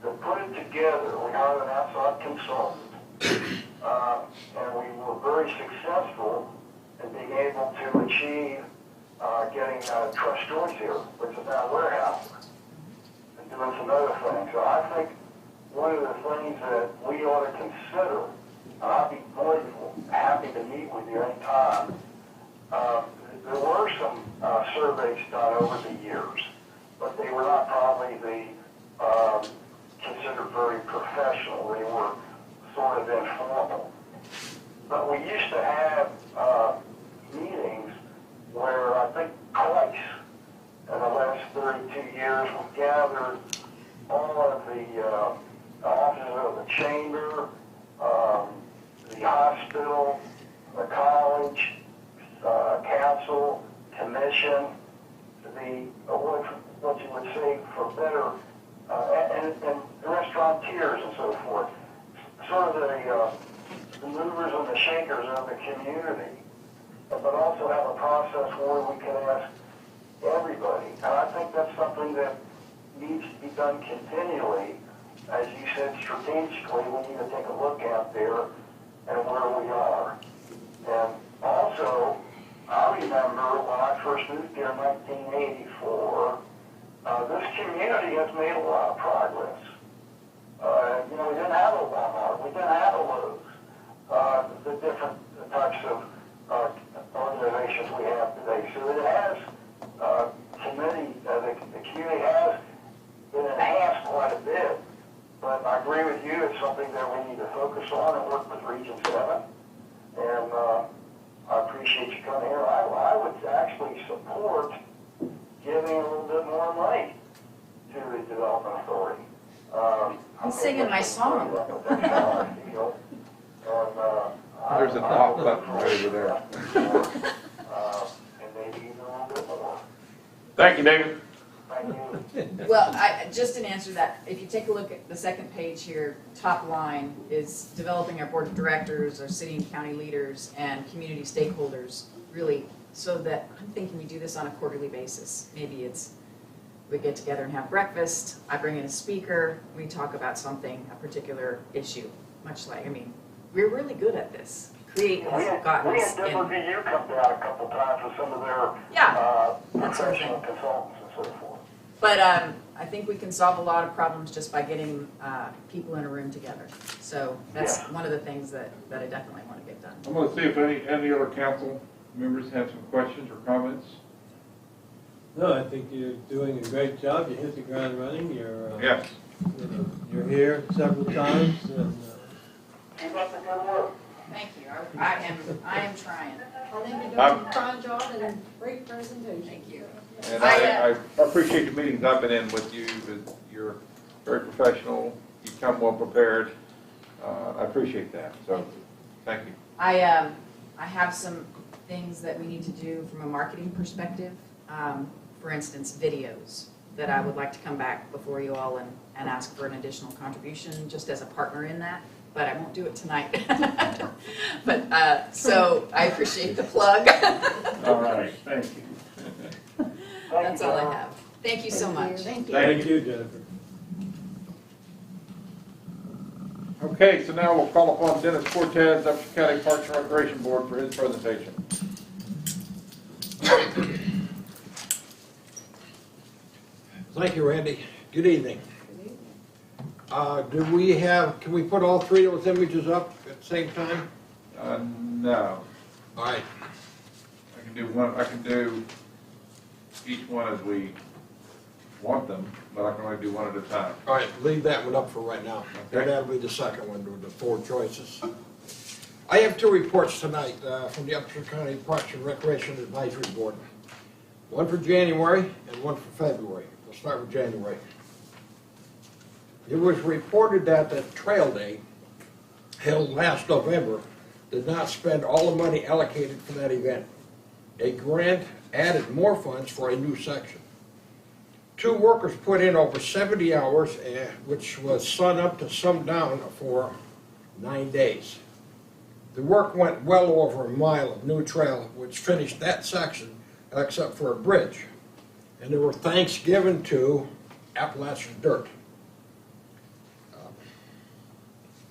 that put it together. We hired an outside consultant, and we were very successful in being able to achieve getting Trust Choice here, which is now warehousing, and doing some other things. So I think one of the things that we ought to consider, and I'd be more than happy to meet with you anytime, there were some surveys done over the years, but they were not probably considered very professional. They were sort of informal. But we used to have meetings where I think twice in the last 32 years council, commission, what you would say for better, and restaurateurs and so forth, sort of the movers and the shakers of the community, but also have a process where we can ask everybody. And I think that's something that needs to be done continually. As you said, strategically, we need to take a look out there and where we are. And also, I remember when I first moved here in 1984, this community has made a lot of progress. We didn't have a Walmart, we didn't have a Lowe's, the different types of organizations we have today. So it has, the community has been enhanced quite a bit. But I agree with you, it's something that we need to focus on and work with Region 7. And I appreciate you coming here. I would actually support giving a little bit more money to the Development Authority. I'm singing my song. There's an off button right over there. And maybe even a little bit more. Thank you, David. Thank you. Well, just in answer to that, if you take a look at the second page here, top line is developing our board of directors, our city and county leaders, and community stakeholders, really, so that I'm thinking we do this on a quarterly basis. Maybe it's we get together and have breakfast, I bring in a speaker, we talk about something, a particular issue, much like, we're really good at this. Create has gotten We us had Denver in. VU come down a couple times with some of their That sort of thing. professional consultants and so forth. But I think we can solve a lot of problems just by getting people in a room together. So that's one of the things that I definitely want to get done. I'm going to see if any other council members have some questions or comments. No, I think you're doing a great job. You hit the ground running. Yes. You're here several times, and Keep up the good work. Thank you. I am trying. I think you're doing a fine job and a great presentation. Thank you. And I appreciate the meetings I've been in with you. You're very professional. You come well prepared. I appreciate that. So, thank you. I have some things that we need to do from a marketing perspective. For instance, videos that I would like to come back before you all and ask for an additional contribution just as a partner in that. But I won't do it tonight. But so I appreciate the plug. All right. Thank you. That's all I have. Thank you so much. Thank you. thank you, Jennifer. Okay, so now we'll call upon Dennis Cortez, Upshur County Parks and Recreation Board, for his presentation. Thank you, Randy. Good evening. Can we put all three of those images up at the same time? No. All right. I can do one. I can do each one as we want them, but I can only do one at a time. All right, leave that one up for right now. Okay. That'll be the second one, with the four choices. I have two reports tonight from the Upshur County Parks and Recreation Advisory Board. One for January and one for February. We'll start with January. It was reported that the Trail Day, held last November, did not spend all the money allocated for that event. A grant added more funds for a new section. Two workers put in over 70 hours, which was sun up to sundown for 9 days. The work went well over a mile of new trail, which finished that section except for a bridge. And there were thanks given to Appalachian Dirt.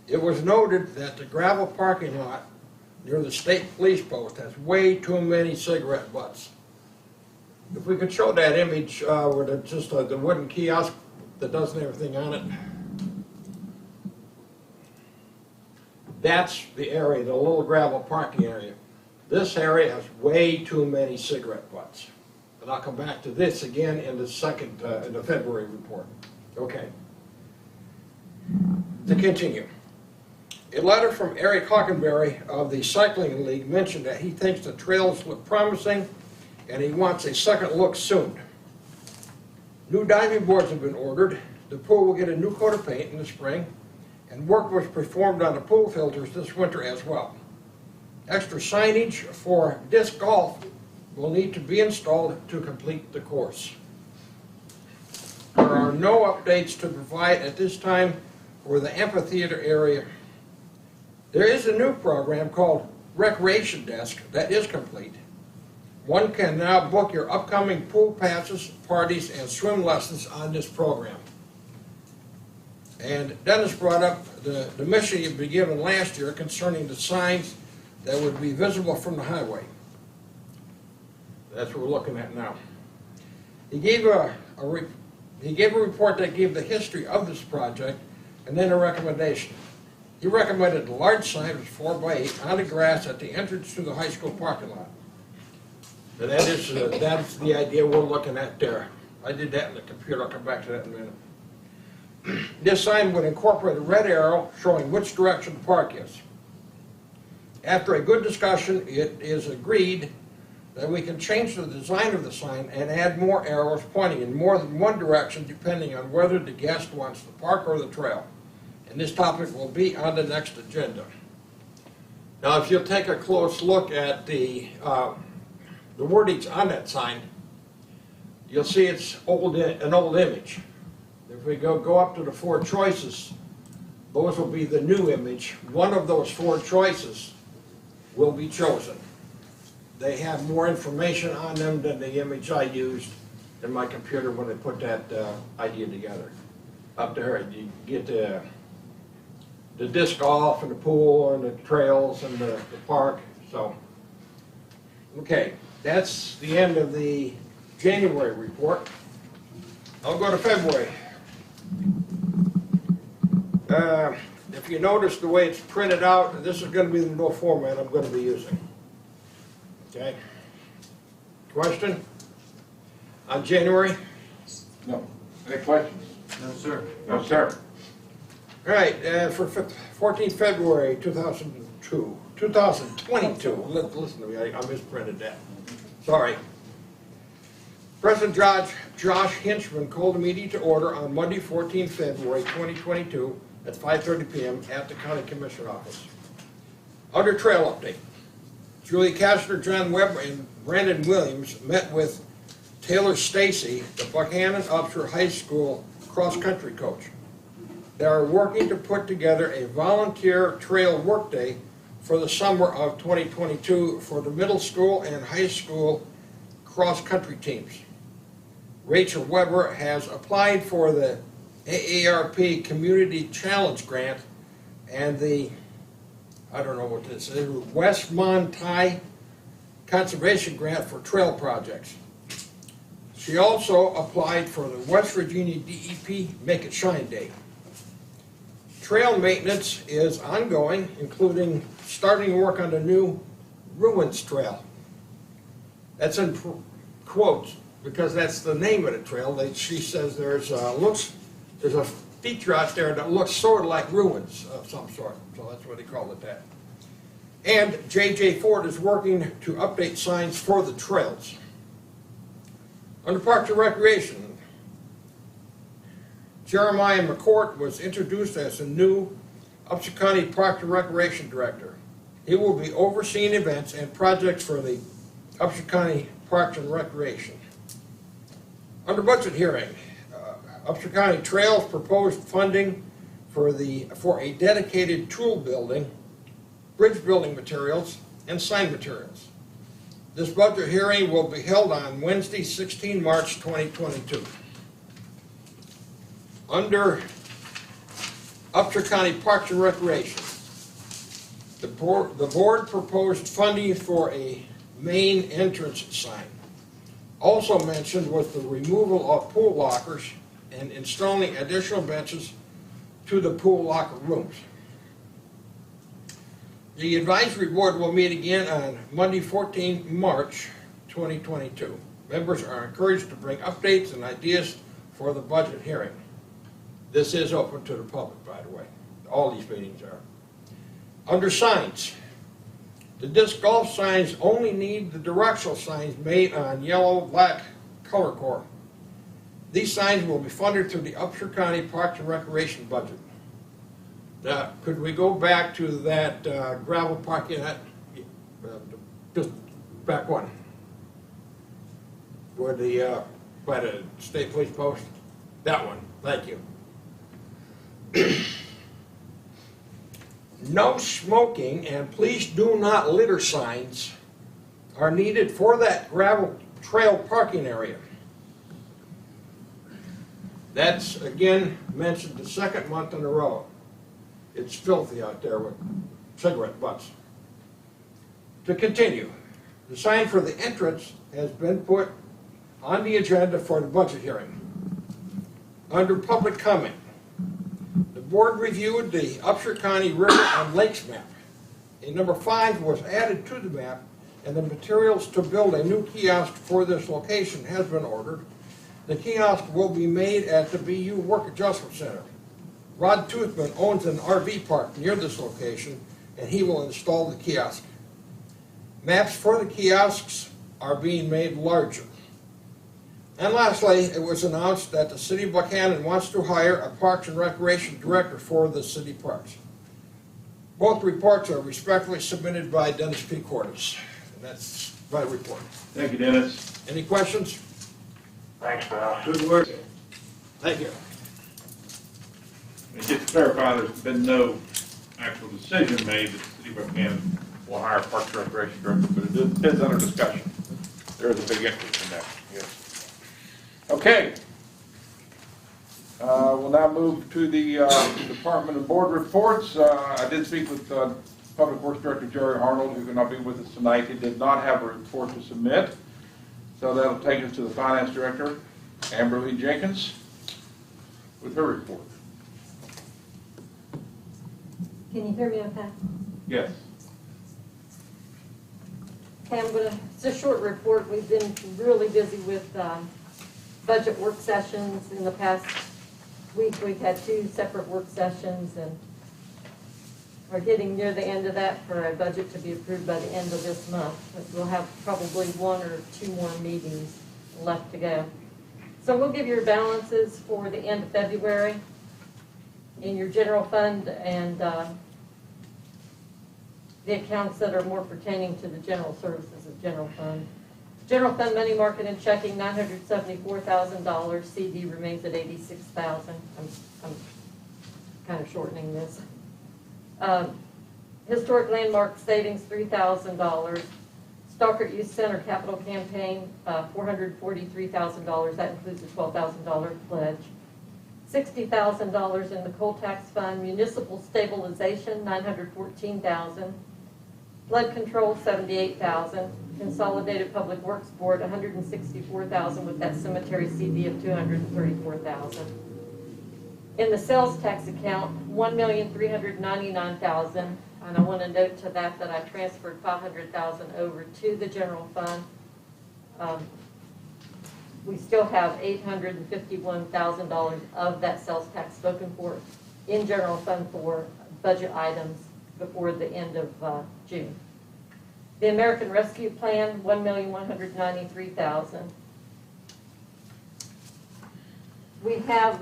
It was noted that the gravel parking lot near the state police post has way too many cigarette butts. If we could show that image with just the wooden kiosk that doesn't have everything on it. That's the area, the little gravel parking area. This area has way too many cigarette butts. And I'll come back to this again in the in the February report. Okay. To continue. A letter from Eric Hockenberry of the Cycling League mentioned that he thinks the trails look promising and he wants a second look soon. New diving boards have been ordered. The pool will get a new coat of paint in the spring, and work was performed on the pool filters this winter as well. Extra signage for disc golf will need to be installed to complete the course. There are no updates to provide at this time for the amphitheater area. There is a new program called Recreation Desk that is complete. One can now book your upcoming pool passes, parties, and swim lessons on this program. And Dennis brought up the mission you'd been given last year concerning the signs that would be visible from the highway. That's what we're looking at now. He gave a report that gave the history of this project and then a recommendation. He recommended a large sign of 4x8 on the grass at the entrance to the high school parking lot. And that's the idea we're looking at there. I did that in the computer. I'll come back to that in a minute. This sign would incorporate a red arrow showing which direction the park is. After a good discussion, it is agreed that we can change the design of the sign and add more arrows pointing in more than one direction depending on whether the guest wants the park or the trail. And this topic will be on the next agenda. Now, if you'll take a close look at the wordings on that sign, you'll see it's an old image. If we go up to the 4 choices, those will be the new image. One of those 4 choices will be chosen. They have more information on them than the image I used in my computer when I put that idea together. Up there, you get the disc golf and the pool and the trails and the park. So, okay, that's the end of the January report. I'll go to February. If you notice the way it's printed out, this is going to be the no format I'm going to be using. Okay. Question on January? No. Any questions? No, sir. No, sir. All right, for 14 February 2022. Listen to me, I misprinted that. Sorry. President Josh Hinchman called a meeting to order on Monday, 14 February 2022 at 5:30 p.m. at the County Commission office. Under trail update, Julie Kastner, John Webb, and Brandon Williams met with Taylor Stacy, the Buckhannon Upshur High School cross-country coach. They are working to put together a volunteer trail workday for the summer of 2022 for the middle school and high school cross-country teams. Rachel Weber has applied for the AARP Community Challenge Grant and the, I don't know what this is, West Montai Conservation Grant for trail projects. She also applied for the West Virginia DEP Make It Shine Day. Trail maintenance is ongoing, including starting work on the new Ruins Trail. That's in quotes because that's the name of the trail. She says there's a feature out there that looks sort of like ruins of some sort, so that's why they call it that. And J.J. Ford is working to update signs for the trails. Under Parks and Recreation, Jeremiah McCourt was introduced as the new Upshur County Parks and Recreation Director. He will be overseeing events and projects for the Upshur County Parks and Recreation. Under budget hearing, Upshur County Trails proposed funding for a dedicated tool building, bridge building materials, and sign materials. This budget hearing will be held on Wednesday, 16 March 2022. Under Upshur County Parks and Recreation, the board proposed funding for a main entrance sign. Also mentioned was the removal of pool lockers and installing additional benches to the pool locker rooms. The advisory board will meet again on Monday, 14 March 2022. Members are encouraged to bring updates and ideas for the budget hearing. This is open to the public, by the way. All these meetings are. Under signs, the disc golf signs only need the directional signs made on yellow-black color core. These signs will be funded through the Upshur County Parks and Recreation budget. Now, could we go back to that gravel parking lot? Just back one. with the, by the state police post? That one, thank you. No smoking and please do not litter signs are needed for that gravel trail parking area. That's, again, mentioned the second month in a row. It's filthy out there with cigarette butts. To continue, the sign for the entrance has been put on the agenda for the budget hearing. Under public comment, the board reviewed the Upshur County River and Lakes map. A number 5 was added to the map, and the materials to build a new kiosk for this location has been ordered. The kiosk will be made at the BU Work Adjustment Center. Rod Toothman owns an RV park near this location, and he will install the kiosk. Maps for the kiosks are being made larger. And lastly, it was announced that the City of Buckhannon wants to hire a Parks and Recreation Director for the city parks. Both reports are respectfully submitted by Dennis P. Cordes. And that's my report. Thank you, Dennis. Any questions? Thanks, Dennis. Good work. Thank you. And just to clarify, there's been no actual decision made that the City of Buckhannon will hire a Parks and Recreation Director, but it is under discussion. There is a big interest in that, yes. Okay. We'll now move to the Department and Board reports. I did speak with Public Works Director Jerry Arnold, who cannot be with us tonight. He did not have a report to submit. So that'll take us to the Finance Director, Amber Lee Jenkins, with her report. Can you hear me okay? Yes. Okay, it's a short report. We've been really busy with budget work sessions in the past week. We've had 2 separate work sessions and we're getting near the end of that for a budget to be approved by the end of this month. But we'll have probably 1 or 2 more meetings left to go. So we'll give your balances for the end of February in your general fund and the accounts that are more pertaining to the general services of general fund. General fund money market and checking, $974,000. CD remains at $86,000. I'm kind of shortening this. Historic landmark savings, $3,000. Stockert Youth Center capital campaign, $443,000. That includes a $12,000 pledge. $60,000 in the coal tax fund. Municipal stabilization, $914,000. Flood control, $78,000. Consolidated Public Works Board, $164,000 with that cemetery CD of $234,000. In the sales tax account, $1,399,000, and I want to note to that I transferred $500,000 over to the general fund. We still have $851,000 of that sales tax spoken for in general fund for budget items before the end of June. The American Rescue Plan, $1,193,000. We have,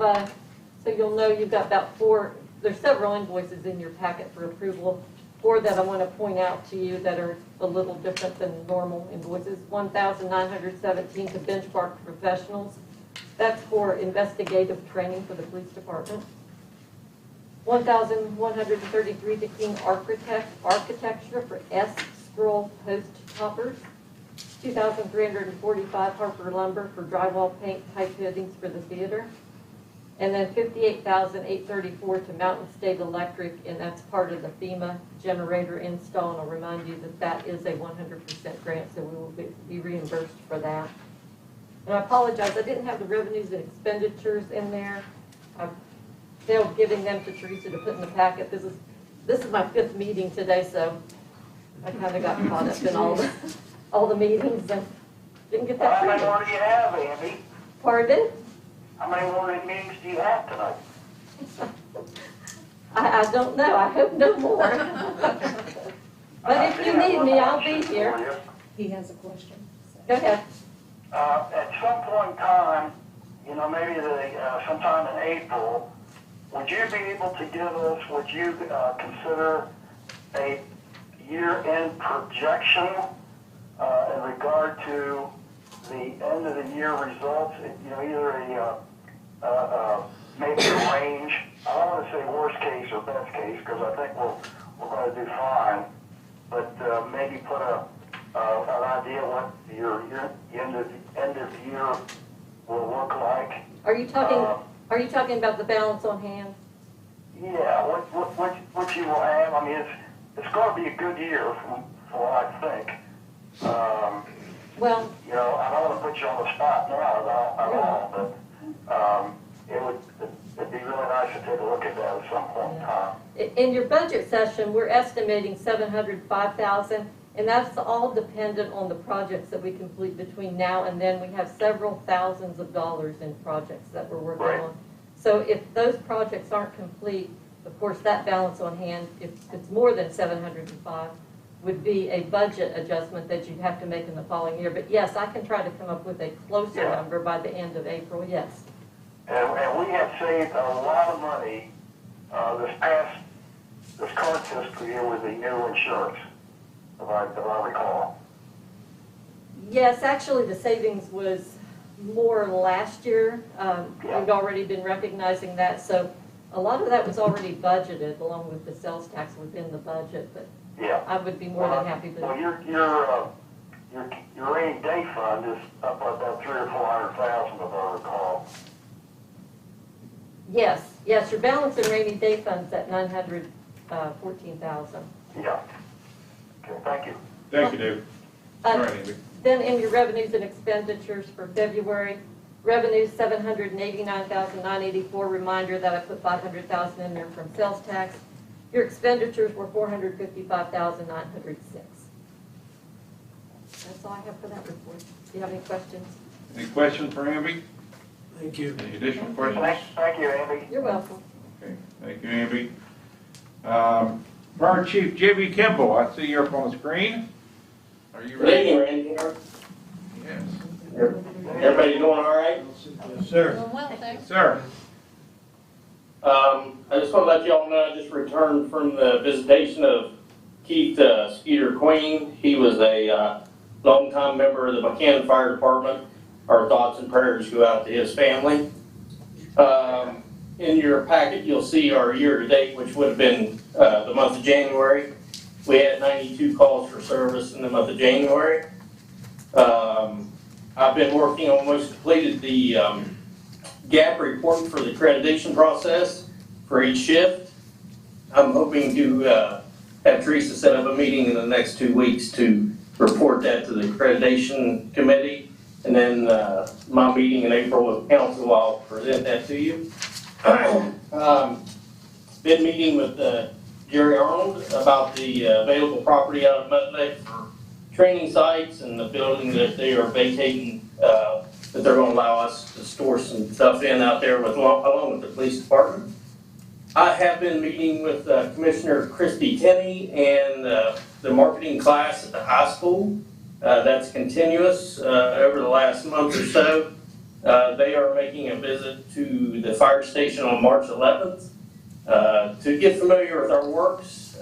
so you'll know you've got about 4, there's several invoices in your packet for approval. 4 that I want to point out to you that are a little different than normal invoices. $1,917 to Benchmark Professionals. That's for investigative training for the police department. $1,133 to King Architecture for S-scroll post toppers. $2,345 Harper Lumber for drywall paint type fittings for the theater. And then $58,834 to Mountain State Electric, and that's part of the FEMA generator install. And I'll remind you that that is a 100% grant, so we will be reimbursed for that. And I apologize, I didn't have the revenues and expenditures in there. I've failed giving them to Teresa to put in the packet. This is my 5th meeting today, so I kind of got caught up in all the meetings and didn't get that. How many more do you have, Andy? Pardon? How many more meetings do you have tonight? I don't know. I hope no more. But if you need me, I'll be here. He has a question. Go ahead. At some point in time, maybe sometime in April, would you be able to give us, would you consider a year-end projection in regard to the end of the year results, either maybe a range. I don't want to say worst case or best case because I think we're going to do fine. But maybe put an idea what your end of year will look like. Are you talking about the balance on hand? Yeah, what you will have. I mean, it's going to be a good year from what I think. Well, I don't want to put you on the spot now at all, but it'd be really nice to take a look at that at some point in time. in your budget session, we're estimating $705,000, and that's all dependent on the projects that we complete between now and then. We have several thousands of dollars in projects that we're working Right. on. So if those projects aren't complete, of course, that balance on hand, if it's more than 705, would be a budget adjustment that you'd have to make in the following year. But yes, I can try to come up with a closer Yeah. number by the end of April, yes. And we have saved a lot of money this current fiscal year with the new insurance, if I recall. Yes, actually, the savings was more last year. Yeah. We've already been recognizing that, so a lot of that was already budgeted along with the sales tax within the budget, but Yeah. I would be more than happy Well, to. your rainy day fund is up about 300,000 or 400,000, if I recall. Yes, your balance in rainy day funds at 914,000. Yeah. Okay, thank you. Thank you, Dave. All right, Amy. Then in your revenues and expenditures for February, revenues 789,984. Reminder that I put 500,000 in there from sales tax. Your expenditures were 455,906. That's all I have for that report. Do you have any questions? Any questions for Amby? Thank you. Any additional questions? Thank you, Andy. You're welcome. Okay, thank you, Amby. Fire Chief Jimmy Kimball, I see you're up on the screen. Are you Good ready? evening, Randy. Yes. Everybody doing all right? Yes, sir. Yes, sir. I just want to let you all know I just returned from the visitation of Keith Skeeter Queen. He was a longtime member of the Buckhannon Fire Department. Our thoughts and prayers go out to his family. In your packet, you'll see our year-to-date, which would have been the month of January. We had 92 calls for service in the month of January. I've been working on, almost completed the gap report for the accreditation process for each shift. I'm hoping to have Teresa set up a meeting in the next 2 weeks to report that to the accreditation committee. And then my meeting in April with council, I'll present that to you. Been meeting with Jerry Arnold about the available property out of Mud Lake for training sites and the building that they are vacating, that they're going to allow us to store some stuff in out there along with the police department. I have been meeting with Commissioner Christy Tenney and the marketing class at the high school. That's continuous over the last month or so. They are making a visit to the fire station on March 11th to get familiar with our works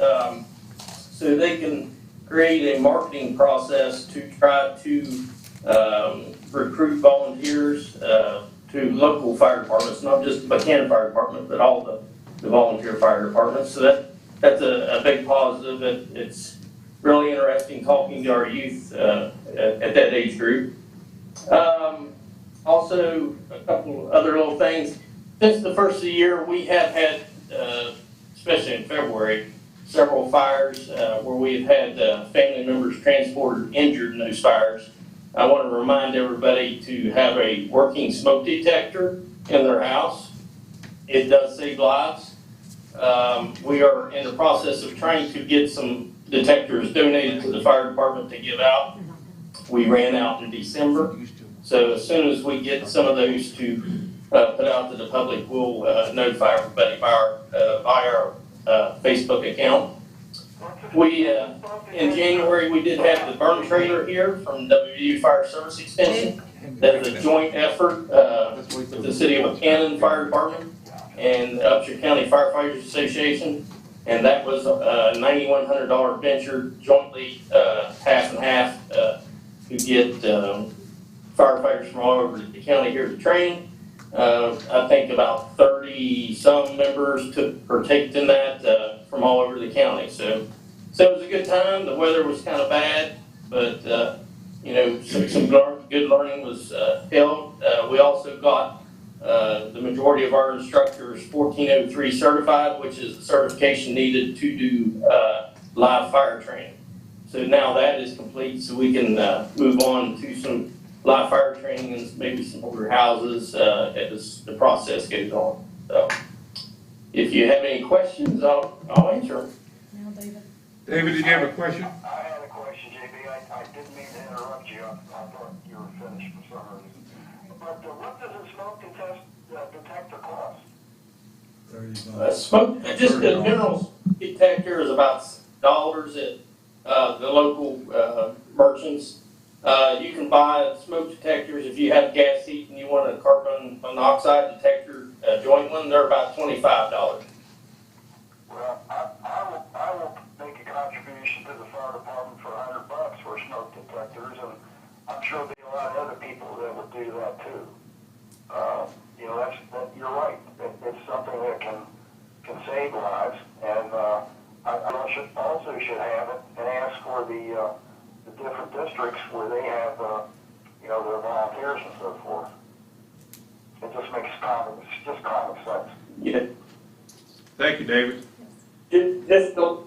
so they can create a marketing process to try to recruit volunteers to local fire departments, not just the Buckhannon Fire Department, but all the volunteer fire departments. So that's a big positive. It's really interesting talking to our youth at that age group. Also, a couple other little things. Since the first of the year, we have had, especially in February, several fires where we've had family members transported injured in those fires. I want to remind everybody to have a working smoke detector in their house. It does save lives. We are in the process of trying to get some detectors donated to the fire department to give out. We ran out in December. So as soon as we get some of those to put out to the public, we'll notify everybody by our Facebook account. We, in January, we did have the burn trailer here from WVU Fire Service Extension. That's a joint effort with the City of Buckhannon Fire Department and the Upshur County Firefighters Association. And that was a $9,100 venture jointly half and half to get firefighters from all over the county here to train. I think about 30-some members partaked in that from all over the county. So it was a good time. The weather was kind of bad, but some good learning was held. We also got the majority of our instructors 1403 certified, which is the certification needed to do live fire training. So now that is complete, so we can move on to some live fire training and maybe some older houses as the process goes on. So if you have any questions, I'll answer them. Now, David. David, did you have a question? I had a question, JB. I didn't mean to interrupt you. I thought you were finished for some reason. But what does a smoke detector cost? Smoke, just the mineral detector is about $6 at the local merchants. You can buy smoke detectors if you have gas heat and you want a carbon monoxide detector, joint one. They're about $25. Well, I will make a contribution to the fire department for $100 for smoke detectors, and I'm sure there'll be a lot of other people that would do that too. You're right. It's something that can save lives, and I should have it and ask for the different districts where they have their volunteers and so forth. It just makes common sense. Yeah. Thank you, David. Just to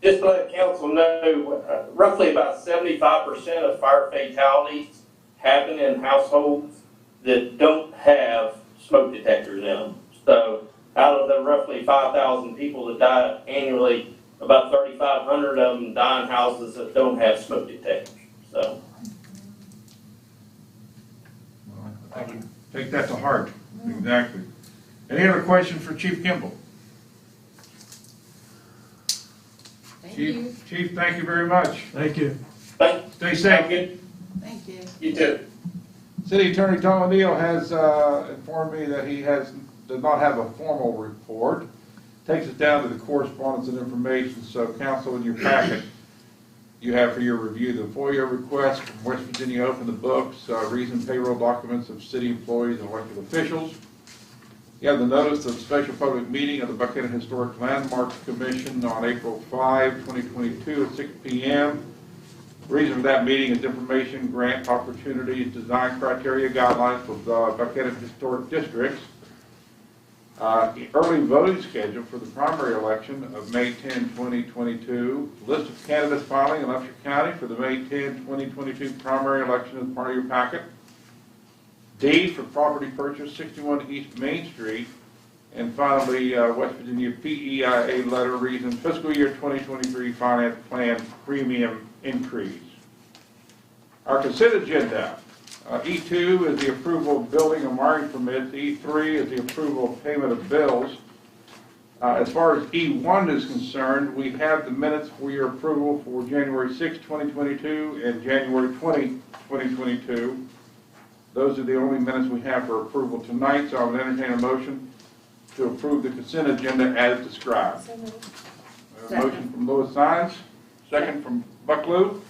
let council know, roughly about 75% of fire fatalities happen in households that don't have smoke detectors in them. So out of the roughly 5,000 people that die annually, about 3,500 of them die in houses that don't have smoke detectors. So. Well, I think we take that to heart. Exactly. Any other questions for Chief Kimball? Chief, thank you very much. Thank you. Stay safe. Thank you. You too. City Attorney Tom O'Neill has informed me that he does not have a formal report. Takes us down to the correspondence and information. So, council, in your packet, you have for your review the FOIA request from West Virginia Open the Books, reason payroll documents of city employees and elected officials. You have the notice of special public meeting of the Buckhannon Historic Landmarks Commission on April 5, 2022 at 6 p.m. Reason for that meeting is information, grant opportunities, design criteria, guidelines for the Buckhannon Historic Districts. Early voting schedule for the primary election of May 10, 2022. List of candidates filing in Upshur County for the May 10, 2022 primary election is part of your packet. Deed for property purchase, 61 East Main Street. And finally, West Virginia PEIA letter reason fiscal year 2023 finance plan premium increase. Our consent agenda. E2 is the approval of building and wiring permits. E3 is the approval of payment of bills. As far as E1 is concerned, we have the minutes for your approval for January 6, 2022 and January 20, 2022. Those are the only minutes we have for approval tonight, so I would entertain a motion to approve the consent agenda as described. A motion from Louis Sines, second from Buck Lou.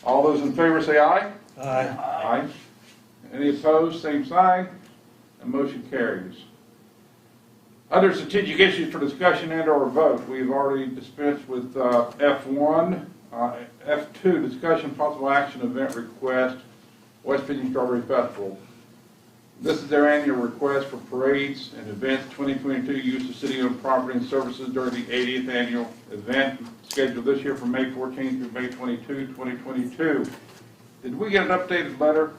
All those in favor say aye. Aye. Aye. Any opposed, same sign. And motion carries. Other strategic issues for discussion and or vote. We've already dispensed with F1. F2, discussion possible action event request, West Virginia Strawberry Festival. This is their annual request for parades and events 2022 use of city-owned property and services during the 80th annual event scheduled this year from May 14 through May 22, 2022. Did we get an updated letter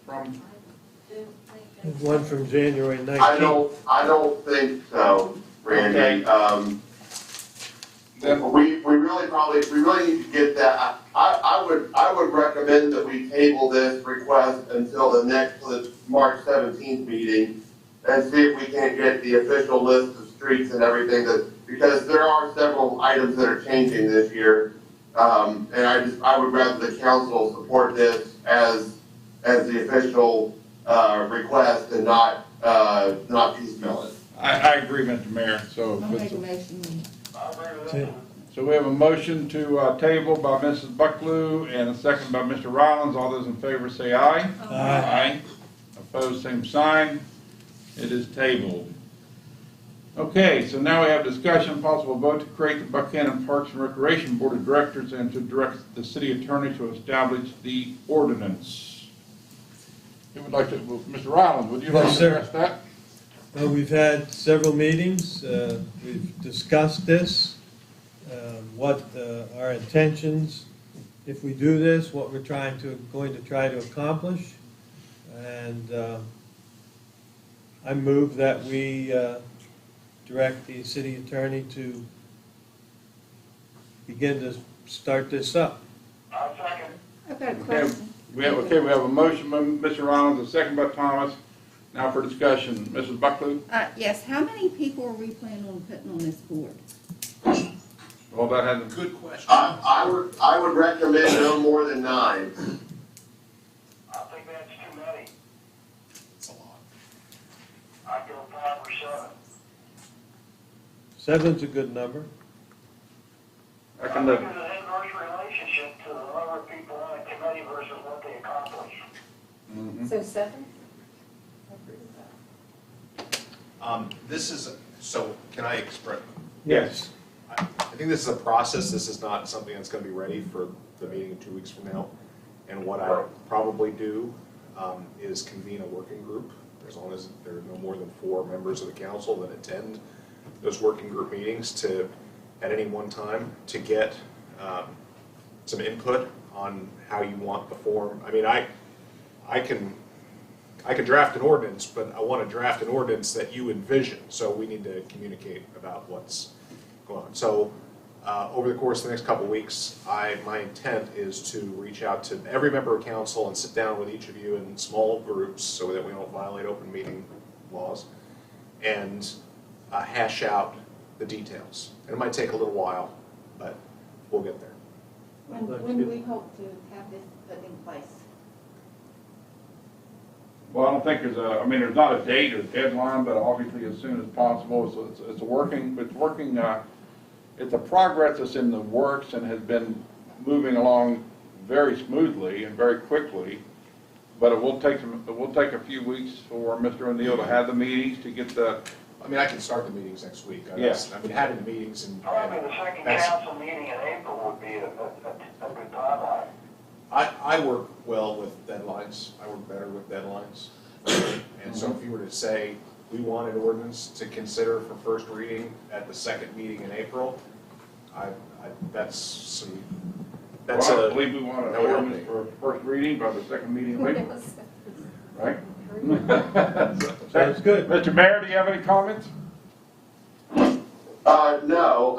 from? One from January 19th. I don't think so, Randy. We really need to get that. I would recommend that we table this request until the March 17th meeting and see if we can get the official list of streets and everything because there are several items that are changing this year. And I would rather the council support this as the official request and not piecemeal it. I agree, Mr. Mayor. So I'll make a motion. So we have a motion to table by Mrs. Bucklew and a second by Mr. Rollins. All those in favor say aye. Aye. Opposed, same sign. It is tabled. Okay, so now we have discussion, possible vote to create the Buckhannon Parks and Recreation Board of Directors and to direct the city attorney to establish the ordinance. Who would like to, Mr. Rollins, would you like Yes, to sir. address that? We've had several meetings, we've discussed this, what our intentions, if we do this, what we're going to try to accomplish. And I move that we direct the city attorney to begin to start this up. I'll second. I've got a Okay, question. we have a motion by Mr. Rollins, a second by Thomas. Now for discussion, Mrs. Bucklew? Yes, how many people are we planning on putting on this board? Well, that hasn't. Good question. I would recommend no more than 9. I think that's too many. It's a lot. I'd go 5 or 7. 7's a good number. I I can think live. there's an adverse relationship to the number of people on a committee versus what they accomplish. Mhm. So 7? This is, so can I express, Yes. I think this is a process, this is not something that's gonna be ready for the meeting 2 weeks from now. And what I would probably do is convene a working group, as long as there are no more than 4 members of the council that attend those working group meetings to, at any one time, to get some input on how you want the form. I mean, I can draft an ordinance, but I want to draft an ordinance that you envision, so we need to communicate about what's going on. So over the course of the next couple of weeks, my intent is to reach out to every member of council and sit down with each of you in small groups so that we don't violate open meeting laws, and hash out the details. And it might take a little while, but we'll get there. When do we hope to have this put in place? Well, I don't think there's not a date or deadline, but obviously as soon as possible. So it's a progress that's in the works and has been moving along very smoothly and very quickly. But it will take a few weeks for Mr. O'Neill to have the meetings to get the. I mean, I can start the meetings next week. Yes. I've been having the meetings and Probably the second that's- council meeting in April would be a good timeline. I work well with deadlines. I work better with deadlines. And so if you were to say, we want an ordinance to consider for first reading at the second meeting in April, that's I believe we want an ordinance for first reading by the second meeting of April, right? Sounds good. Mr. Mayor, do you have any comments? No,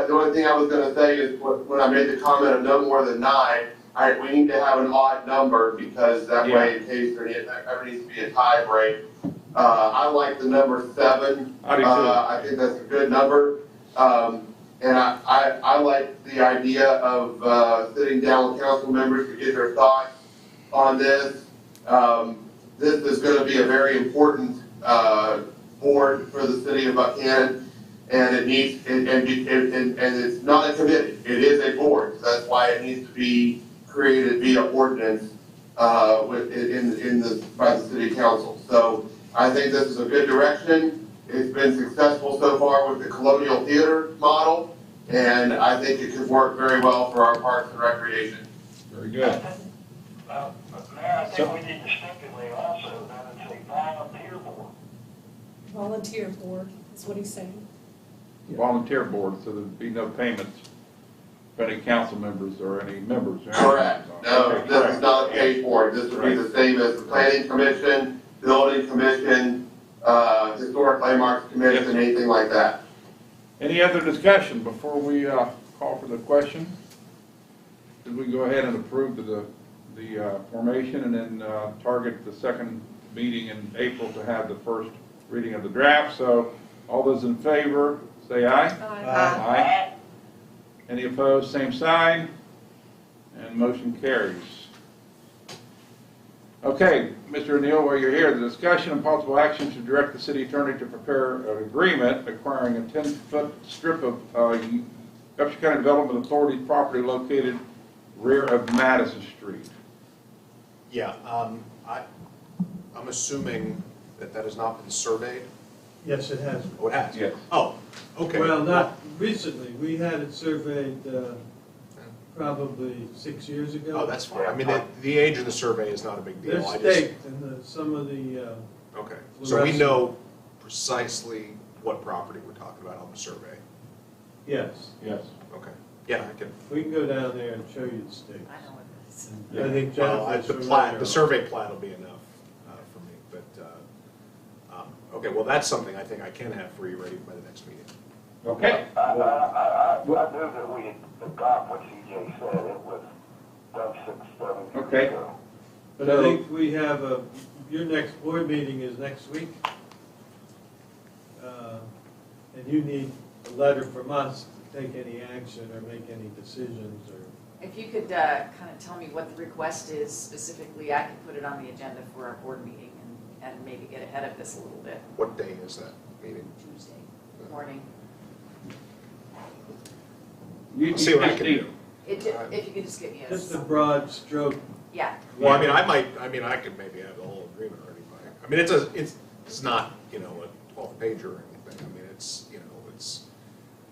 the only thing I was gonna say is when I made the comment of no more than 9, we need to have an odd number because that way, in case there ever needs to be a tie break. I like the number 7. I do too. I think that's a good number. And I like the idea of sitting down with council members to get their thoughts on this. This is gonna be a very important board for the city of Buckhannon. And it needs, and it's not a committee, it is a board. So that's why it needs to be created via ordinance by the city council. So I think this is a good direction. It's been successful so far with the Colonial Theater model, and I think it could work very well for our parks and recreation. Very good. Mayor, I think we need to stipulate also that it's a volunteer board. Volunteer board is what he's saying. Volunteer board, so there'd be no payments for any council members or any members. Correct. No, Okay, this is not a paid board. This would be the same as the planning commission, building commission, historic landmarks commission, anything like that. Any other discussion before we call for the question? Should we go ahead and approve the formation and then target the second meeting in April to have the first reading of the draft? So all those in favor, say aye. Aye. Any opposed, same sign, and motion carries. Okay, Mr. O'Neill, while you're here, the discussion and possible action to direct the city attorney to prepare an agreement acquiring a 10-foot strip of Upshur County Development Authority's property located rear of Madison Street. Yeah, I'm assuming that that has not been surveyed? Yes, it has. Oh, it has? Yes. Oh, okay. Well, not recently. We had it surveyed probably 6 years ago. Oh, that's fine. I mean, the age of the survey is not a big deal. They're I just- staked, and some of the, Okay, the so we rest- know precisely what property we're talking about on the survey? yes. Yes. Okay, yeah, I can, We can go down there and show you the stakes. I know what it is. And I think well, Jennifer's the familiar. plat, the survey plat will be enough for me, but, okay, well, that's something I think I can have for you ready by the next meeting. Okay. I knew that we had got what CJ said, it was done 6, 7 Okay. years ago. But I think we have your next board meeting is next week. And you need a letter from us to take any action or make any decisions or. If you could kind of tell me what the request is specifically, I can put it on the agenda for our board meeting and maybe get ahead of this a little bit. What day is that meeting? Tuesday morning. You See what I just can need- do. If you could just give me a, Just a broad stroke. yeah. Well, I mean, I could maybe have the whole agreement already by, I mean, it's not, you know, a 12-pager or anything. I mean, it's, you know, it's,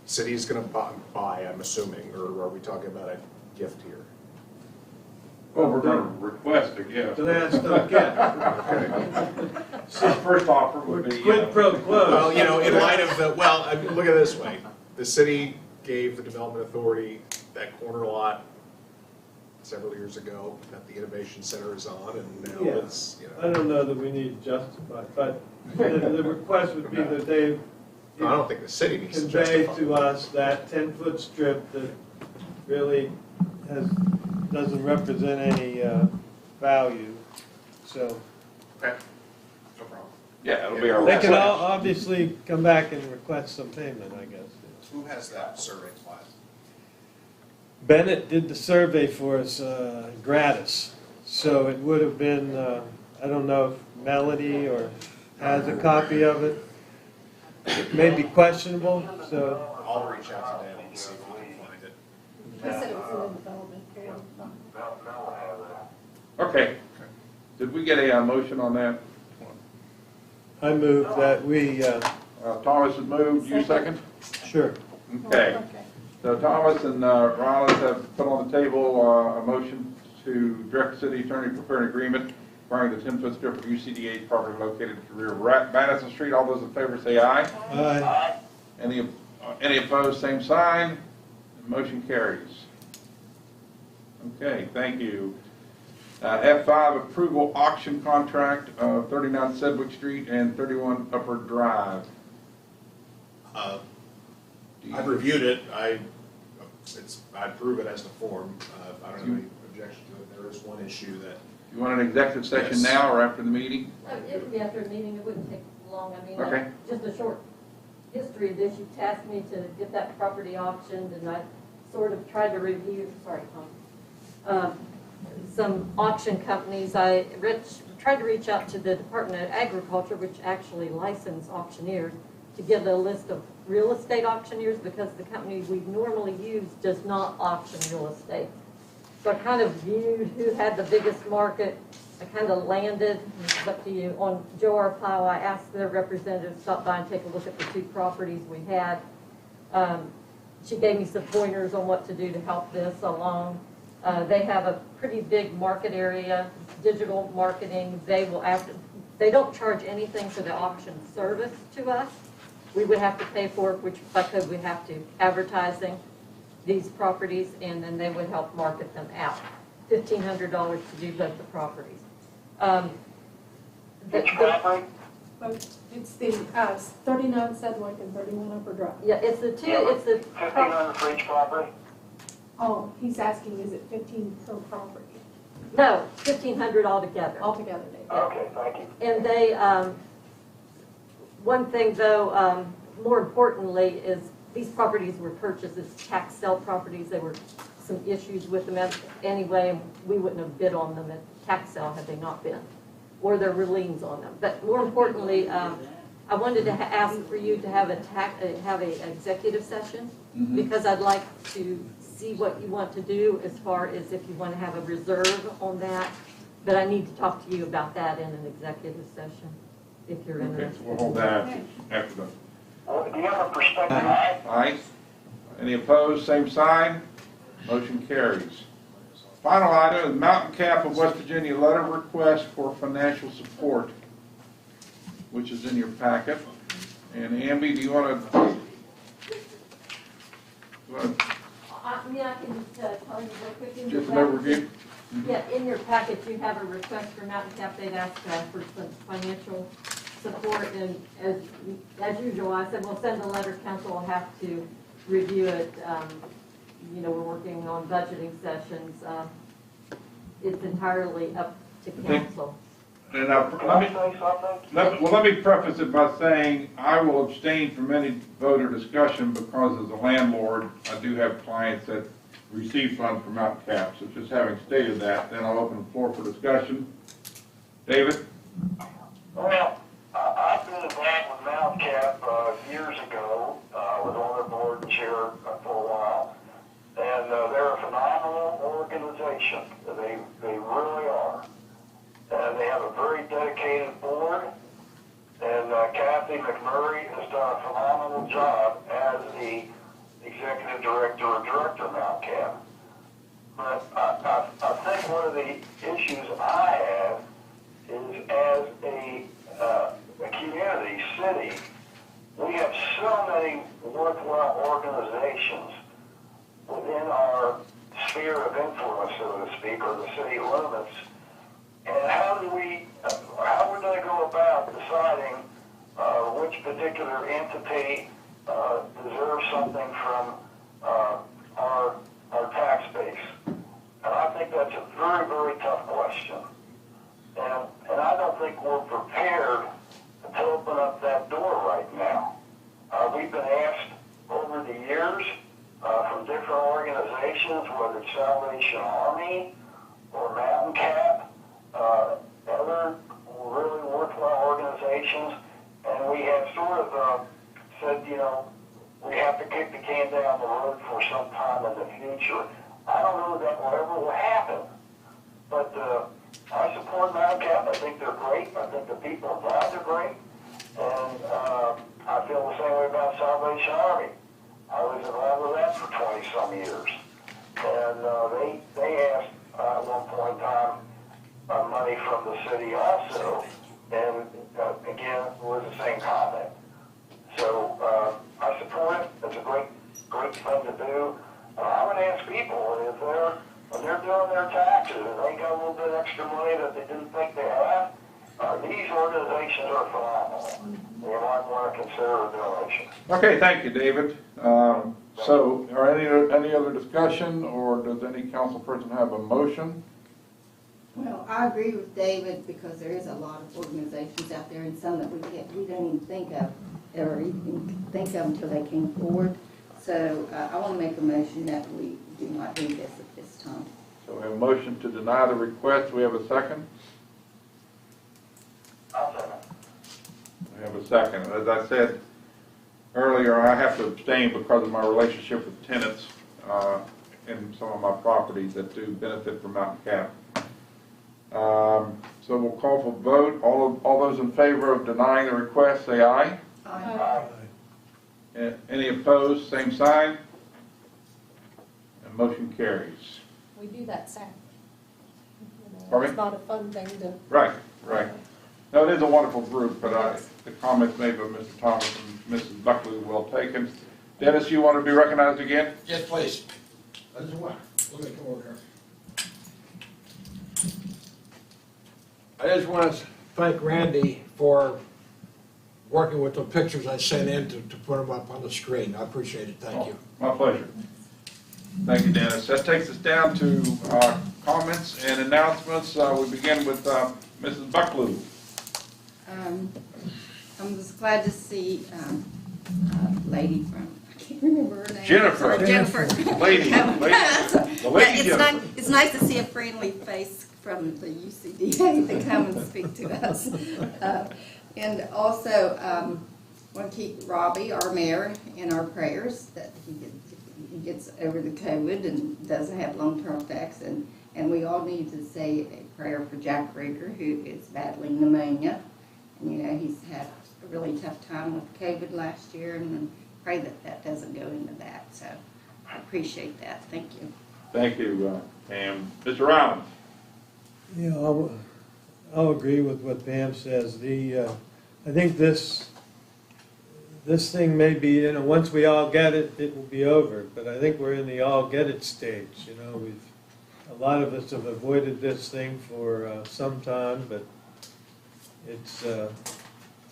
city's gonna buy, I'm assuming, or are we talking about a gift here? Well, we're gonna request a gift. Don't ask, don't get. Our first offer would be. Quid pro quo. Well, you know, in light of the, well, I mean, look at it this way. The city gave the Development Authority that corner lot several years ago that the Innovation Center is on, and now Yeah. it's, you I know. don't know that we need to justify, but the request would be that they I don't think the city needs to convey justify. to us that 10-foot strip that really doesn't represent any value, so. Okay, no problem. Yeah, it'll be our. They can request. obviously come back and request some payment, I guess. Who has that survey plat? Bennett did the survey for us gratis, so it would have been, I don't know if Melody or has a copy of it. It may be questionable, so. I'll reach out to Dan and see if we can find it. I said it was in the development period. They'll have that. Okay. Did we get a motion on that? I move that we, Thomas has moved, you second? sure. Okay. So Thomas and Rollins have put on the table a motion to direct the city attorney to prepare an agreement requiring the 10-foot strip of UCDA property located at the rear of Madison Street. All those in favor say aye. Aye. Any opposed, same sign. The motion carries. Okay, thank you. F5, approval auction contract of 39 Sedgwick Street and 31 Upper Drive. I've reviewed it, I approve it as the form, I don't have any objection to it, there is one issue that, You want an executive session Yes. now or after the meeting? It would be after a meeting, it wouldn't take long, I mean, Okay. just a short history of this, you tasked me to get that property auctioned, and I sort of tried to review, sorry, Tom, some auction companies. I tried to reach out to the Department of Agriculture, which actually license auctioneers, to get a list of real estate auctioneers, because the company we normally use does not auction real estate. So I kind of viewed who had the biggest market. I kind of landed, it's up to you, on Joe Arpaio. I asked their representative to stop by and take a look at the two properties we had. She gave me some pointers on what to do to help this along. They have a pretty big market area, digital marketing. They don't charge anything for the auction service to us. We would have to pay for it, which by code we have to, advertising these properties, and then they would help market them out. $1,500 to do both the properties. Which property? It's the 39 Sedgwick and 31 Upper Drive. Yeah, it's the two, it's the, 1,500 for each property? Oh, he's asking, is it 15 per property no, 1,500 altogether. altogether, Dave? Okay, thank you. And they, one thing though, more importantly, is these properties were purchased as tax sale properties. There were some issues with them anyway, and we wouldn't have bid on them at tax sale had they not been, or there were liens on them. But more importantly, I wanted to ask for you to have a executive session because I'd like to see what you want to do as far as if you want to have a reserve on that. But I need to talk to you about that in an executive session, if you're Okay, interested. so we'll hold that after the. Well, do you have a perspective? I Aye. Any opposed, same sign. Motion carries. Final item is Mountain Cap of West Virginia letter of request for financial support, which is in your packet. And Amby, do you want to? Yeah, I can just tell you real quick. In Just an your overview? Yeah, in your packet, you have a request for Mountain Cap. They've asked for some financial support, and as usual, I said, we'll send a letter, council will have to review it. You know, we're working on budgeting sessions. It's entirely up to council. And can I say something? let me preface it by saying I will abstain from any vote or discussion because as a landlord, I do have clients that receive funds from Mountain Cap. So just having stated that, then I'll open the floor for discussion. David? Well, I've been involved with Mountain Cap years ago. I was on their board and chair for a while. And they're a phenomenal organization. They really are. And they have a very dedicated board. And Kathy McMurray has done a phenomenal job as the executive director or director of Mountain Cap. But I think one of the issues I have is as a community, city, we have so many worthwhile organizations within our sphere of influence, so to speak, or the city limits. And how we're going to go about deciding which particular entity deserves something from our tax base. And I think that's a very, very tough question. And I don't think we're prepared to open up that door right now. We've been asked over the years from different organizations, whether it's Salvation Army or Mountain Cap, other really worthwhile organizations, and we have sort of said, you know, we have to kick the can down the road for some time in the future. I don't know that will ever happen, but I support Mountain Cap. I think they're great. I think the people involved are great, and I feel the same way about Salvation Army. I was involved with that for 20-some years, and they asked at one point in time money from the city also, and again, it was the same comment. So I support it. It's a great thing to do. I would ask people when they're doing their taxes and they got a little bit extra money that they didn't think they had, these organizations are phenomenal. You might want to consider a donation. Okay, thank you, David. So, are any other discussion, or does any council person have a motion? Well, I agree with David because there is a lot of organizations out there and some that we don't even think of or even think of until they came forward. So I want to make a motion that we do not do this at this time. So we have a motion to deny the request. We have a second? I'll second. We have a second. As I said earlier, I have to abstain because of my relationship with tenants in some of my properties that do benefit from Mountain Cap. So we'll call for vote. All those in favor of denying the request, say aye. Aye. Any opposed, same sign. And motion carries. We do that Saturday. Pardon me? It's not a fun thing to. Right. No, it is a wonderful group, but the comments made by Mr. Thomas and Mrs. Buckley were well taken. Dennis, you want to be recognized again? Yes, please. I just want, let me come over here. I just want to thank Randy for working with the pictures I sent in to put them up on the screen. I appreciate it. Thank you. My pleasure. Thank you, Dennis. That takes us down to comments and announcements. We begin with Mrs. Buckley. I'm just glad to see a lady from, I can't remember her name. Jennifer. Sorry, Jennifer. Lady. The lady Jennifer. It's nice to see a friendly face from the UCDA to come and speak to us. And also, want to keep Robbie, our mayor, in our prayers that he gets over the COVID and doesn't have long-term effects. And we all need to say a prayer for Jack Rigger, who is battling pneumonia. And, you know, he's had a really tough time with COVID last year, and pray that that doesn't go into that. So I appreciate that. Thank you. Thank you, Pam. Mr. Rollins? Yeah, I'll agree with what Pam says. I think this thing may be, you know, once we all get it, it will be over. But I think we're in the all get it stage. You know, a lot of us have avoided this thing for some time, but it's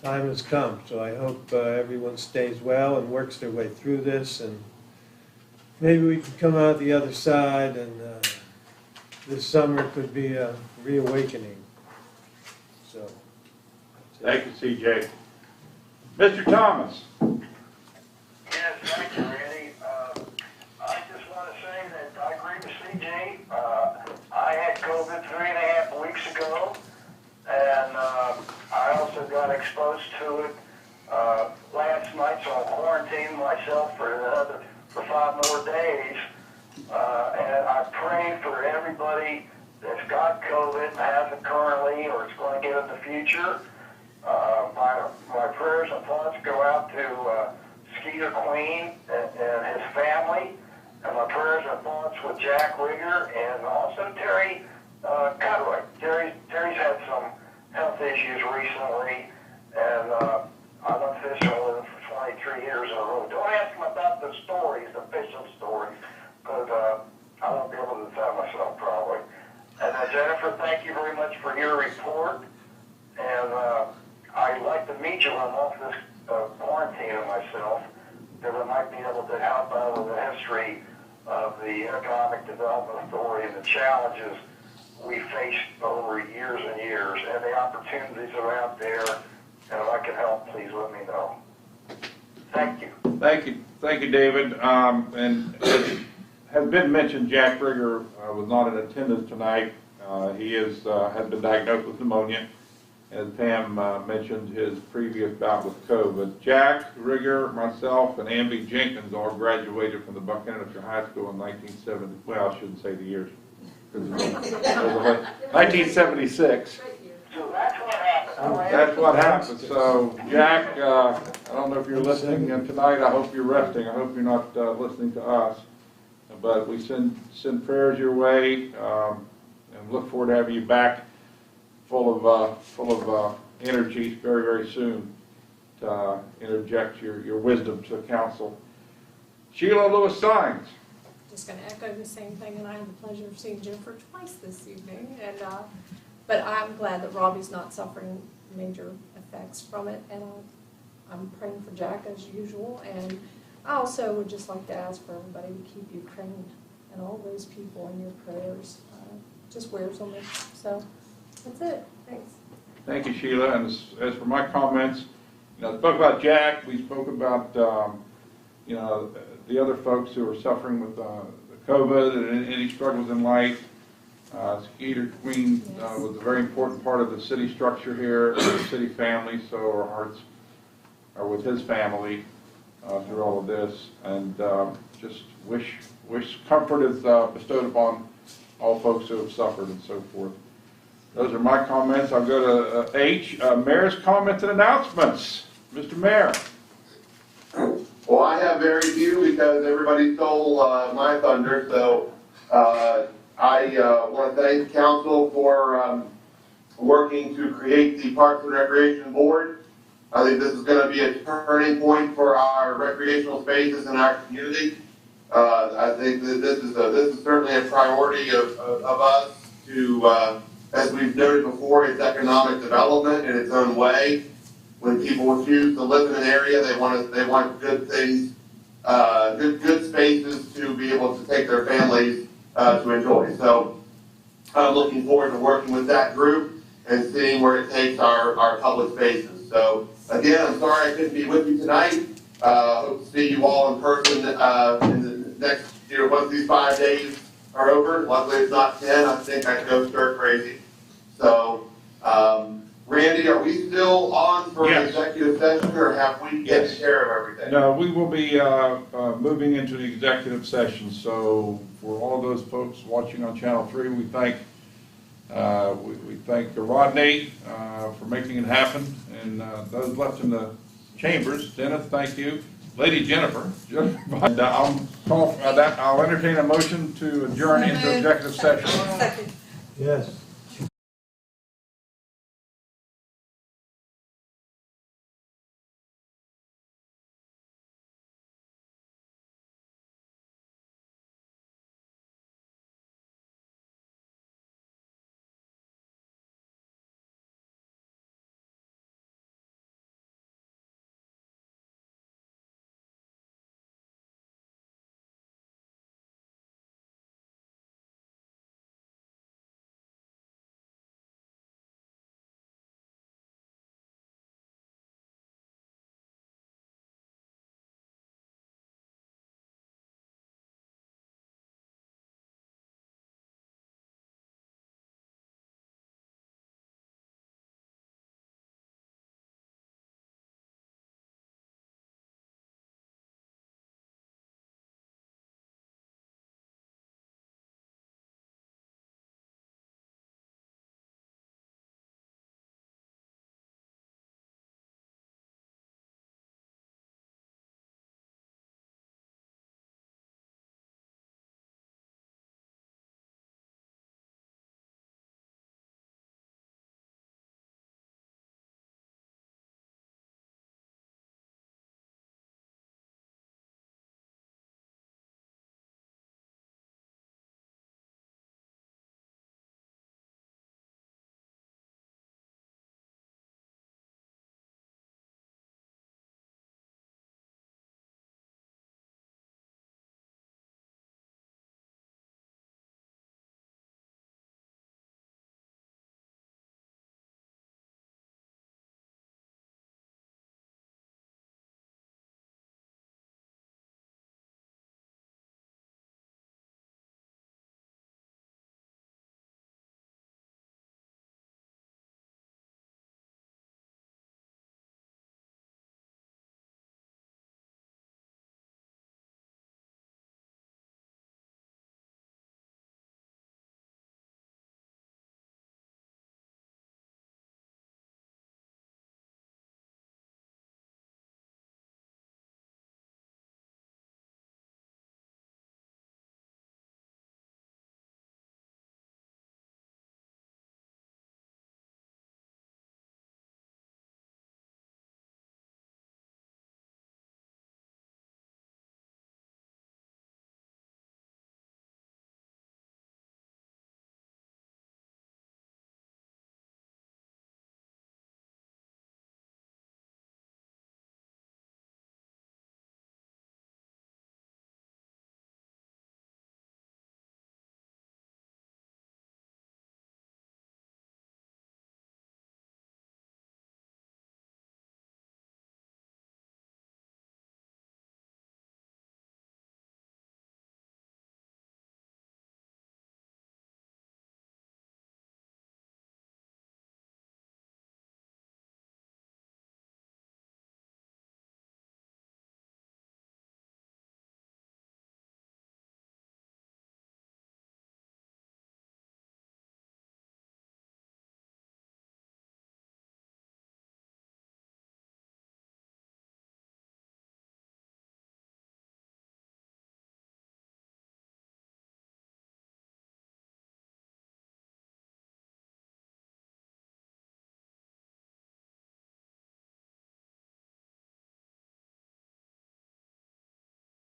time has come. So I hope everyone stays well and works their way through this, and maybe we can come out the other side, and this summer could be a reawakening. So, Thank you, CJ. Mr. Thomas? Yes, thank you, Randy. I just want to say that I agree with CJ. I had COVID 3.5 weeks ago, and I also got exposed to it last night, so I'm quarantining myself for 5 more days. And I pray for everybody that's got COVID, hasn't currently, or is going to get in the future. My prayers and thoughts go out to Skeeter Queen and his family, and my prayers and thoughts with Jack Rigger and also Terry Cudroy. Terry's had some health issues recently, and I've been fishing with him for 23 years in a row. Don't ask him about the stories, the fishing stories, because I won't be able to tell myself probably. And Jennifer, thank you very much for your report, and I'd like to meet you when I'm off this quarantine of myself, because I might be able to help out with the history of the Economic Development Authority and the challenges we faced over years and years, and the opportunities that are out there. And if I can help, please let me know. Thank you. Thank you, David. And as has been mentioned, Jack Rigger was not in attendance tonight. He has been diagnosed with pneumonia. As Pam mentioned, his previous bout with COVID. Jack Rigger, myself, and Amby Jenkins all graduated from the Buckhannon High School in 1970. Well, I shouldn't say the years. 1976. So that's what happened. That's what happened. So, Jack, I don't know if you're listening tonight. I hope you're resting. I hope you're not listening to us. But we send prayers your way, and look forward to having you back, full of energy very, very soon to interject your wisdom to the council. Sheila Lewis Sines. Just going to echo the same thing, and I had the pleasure of seeing Jennifer twice this evening. And but I'm glad that Robbie's not suffering major effects from it, and I'm praying for Jack as usual. And I also would just like to ask for everybody to keep Ukraine and all those people in your prayers. Just wears on me. So that's it. Thanks. Thank you, Sheila. And as for my comments, I spoke about Jack. We spoke about the other folks who are suffering with the COVID and any struggles in life. Skeeter Queen was a very important part of the city structure here, the city family, so our hearts are with his family through all of this, and just wish comfort is bestowed upon all folks who have suffered and so forth. Those are my comments. I'll go to H, Mayor's comments and announcements. Mr. Mayor. Well, I have very few because everybody stole my thunder, so I want to thank council for working to create the Parks and Recreation Board. I think this is going to be a turning point for our recreational spaces in our community. I think that this is certainly a priority of us to, as we've noted before, it's economic development in its own way. When people choose to live in an area, they want good things, good spaces to be able to take their families to enjoy. So I'm looking forward to working with that group and seeing where it takes our public spaces. So again, I'm sorry I couldn't be with you tonight. Hope to see you all in person in the next year once these 5 days are over. Luckily it's not 10. I think I'd go stir crazy. So Randy, are we still on for Yes. executive session? session, or have we taken care of everything? No, we will be moving into the executive session, so for all those folks watching on Channel 3, we thank Rodney for making it happen, and those left in the chambers, Dennis, thank you. Lady Jennifer, and I'll entertain a motion to adjourn into executive session. Second. Yes.